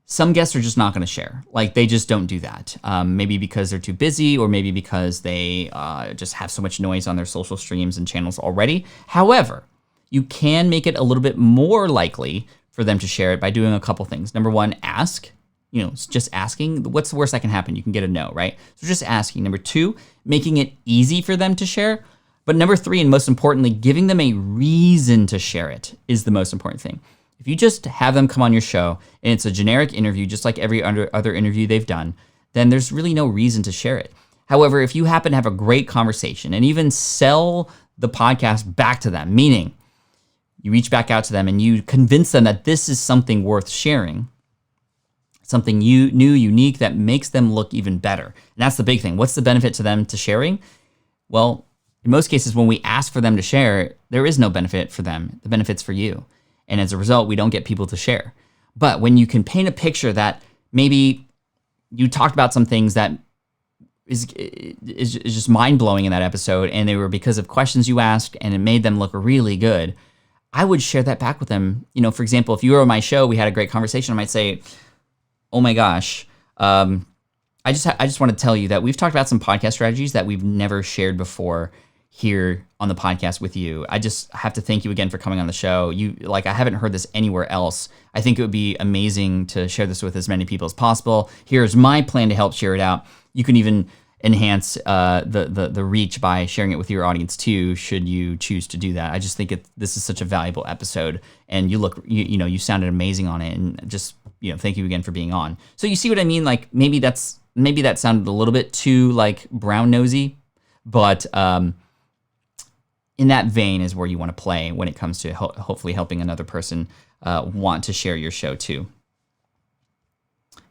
Some guests are just not going to share. Like, they just don't do that. Maybe because they're too busy, or maybe because they just have so much noise on their social streams and channels already. However, you can make it a little bit more likely for them to share it by doing a couple things. Number one, ask. Just asking. What's the worst that can happen? You can get a no, right? So just asking. Number two, making it easy for them to share. But number three, and most importantly, giving them a reason to share it is the most important thing. If you just have them come on your show and it's a generic interview, just like every other interview they've done, then there's really no reason to share it. However, if you happen to have a great conversation and even sell the podcast back to them, meaning you reach back out to them and you convince them that this is something worth sharing, something new, unique that makes them look even better. And that's the big thing. What's the benefit to them to sharing? Well, in most cases, when we ask for them to share, there is no benefit for them. The benefit's for you. And as a result, we don't get people to share. But when you can paint a picture that maybe you talked about some things that is just mind-blowing in that episode, and they were because of questions you asked, and it made them look really good, I would share that back with them. For example, if you were on my show, we had a great conversation, I might say, oh my gosh, I just want to tell you that we've talked about some podcast strategies that we've never shared before here on the podcast with you. I just have to thank you again for coming on the show. I haven't heard this anywhere else. I think it would be amazing to share this with as many people as possible. Here's my plan to help share it out. You can even enhance the reach by sharing it with your audience too, should you choose to do that. I just think this is such a valuable episode, and you sounded amazing on it, and just thank you again for being on. So you see what I mean? Like maybe that sounded a little bit too like brown nosy, but in that vein is where you want to play when it comes to hopefully helping another person want to share your show too.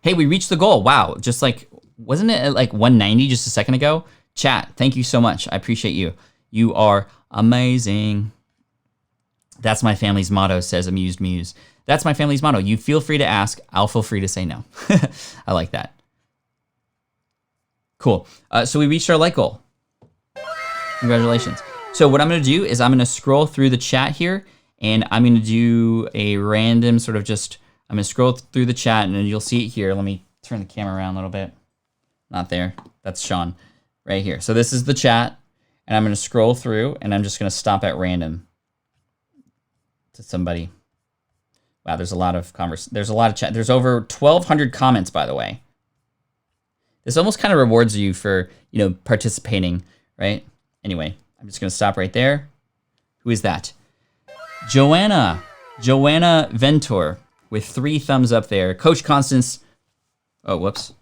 Hey, we reached the goal. Wow. Just like, wasn't it at like 190 just a second ago? Chat, thank you so much. I appreciate you. You are amazing. That's my family's motto, says Amused Muse. That's my family's motto. You feel free to ask. I'll feel free to say no. I like that. Cool. So we reached our like goal. Congratulations. So what I'm going to do is I'm going to scroll through the chat here, and I'm going to do a random I'm going to scroll through the chat, and you'll see it here. Let me turn the camera around a little bit. Not there. That's Shawn right here. So this is the chat, and I'm going to scroll through, and I'm just going to stop at random to somebody. Wow, there's a lot of there's a lot of chat. There's over 1,200 comments, by the way. This almost kind of rewards you for, participating, right? Anyway, I'm just going to stop right there. Who is that? Joanna Ventur with 3 thumbs up there. Coach Constance. Oh, whoops.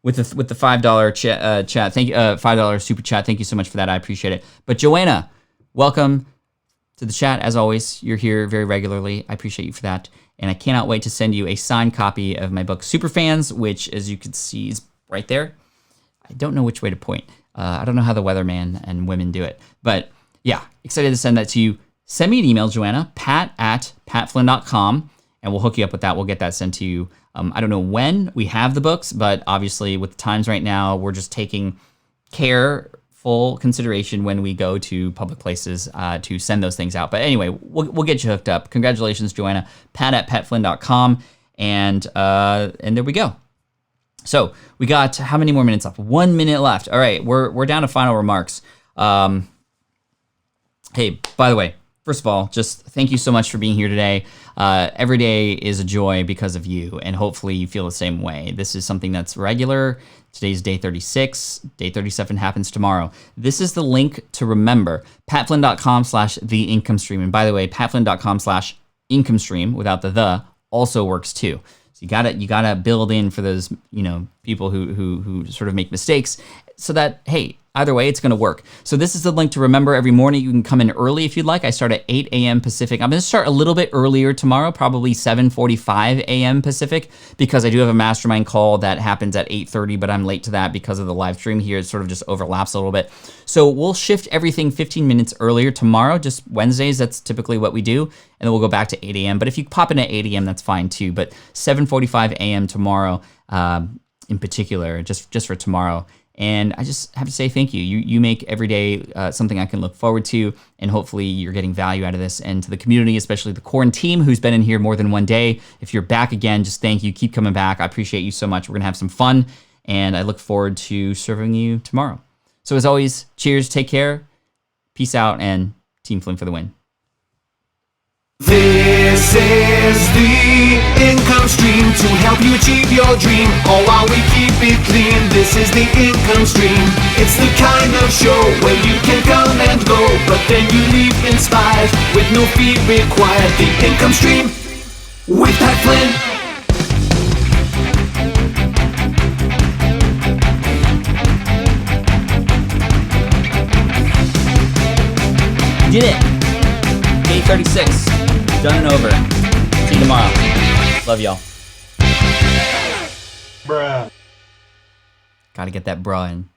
With the $5 chat. Thank you. $5 super chat. Thank you so much for that. I appreciate it. But Joanna, welcome to the chat. As always, you're here very regularly. I appreciate you for that. And I cannot wait to send you a signed copy of my book, Superfans, which, as you can see, is right there. I don't know which way to point. I don't know how the weatherman and women do it. But yeah, excited to send that to you. Send me an email, Joanna, pat@patflynn.com, and we'll hook you up with that. We'll get that sent to you. I don't know when we have the books, but obviously with the times right now, we're just taking care full consideration when we go to public places to send those things out. But anyway, we'll get you hooked up. Congratulations, Joanna. Pat@patflynn.com, and there we go. So we got how many more minutes left? 1 minute left. All right, we're down to final remarks. Hey, by the way, first of all, just thank you so much for being here today. Every day is a joy because of you, and hopefully you feel the same way. This is something that's regular. Today's day 36. Day 37 happens tomorrow. This is the link to remember. patflynn.com/theincomestream. And by the way, patflynn.com/incomestream without the also works too. So you gotta build in for those people who sort of make mistakes, so that hey, either way it's gonna work. So this is the link to remember. Every morning you can come in early if you'd like. I start at 8 a.m. Pacific. I'm gonna start a little bit earlier tomorrow, probably 7:45 a.m. Pacific, because I do have a mastermind call that happens at 8:30, but I'm late to that because of the live stream here. It sort of just overlaps a little bit. So we'll shift everything 15 minutes earlier tomorrow, just Wednesdays. That's typically what we do. And then we'll go back to 8 a.m. But if you pop in at 8 a.m., that's fine too. But 7:45 a.m. tomorrow, in particular, just for tomorrow. And I just have to say thank you. You make every day something I can look forward to, and hopefully you're getting value out of this. And to the community, especially the Quaranteam, who's been in here more than one day, if you're back again, just thank you. Keep coming back. I appreciate you so much. We're going to have some fun, and I look forward to serving you tomorrow. So as always, cheers, take care, peace out, and Team Flynn for the win. This is the income stream to help you achieve your dream, all while we keep it clean. This is the income stream. It's the kind of show where you can come and go, but then you leave inspired with no fee required. The income stream with Pat Flynn. Did it. Day 36. Done and over. See you tomorrow. Love y'all. Bruh. Gotta get that bra in.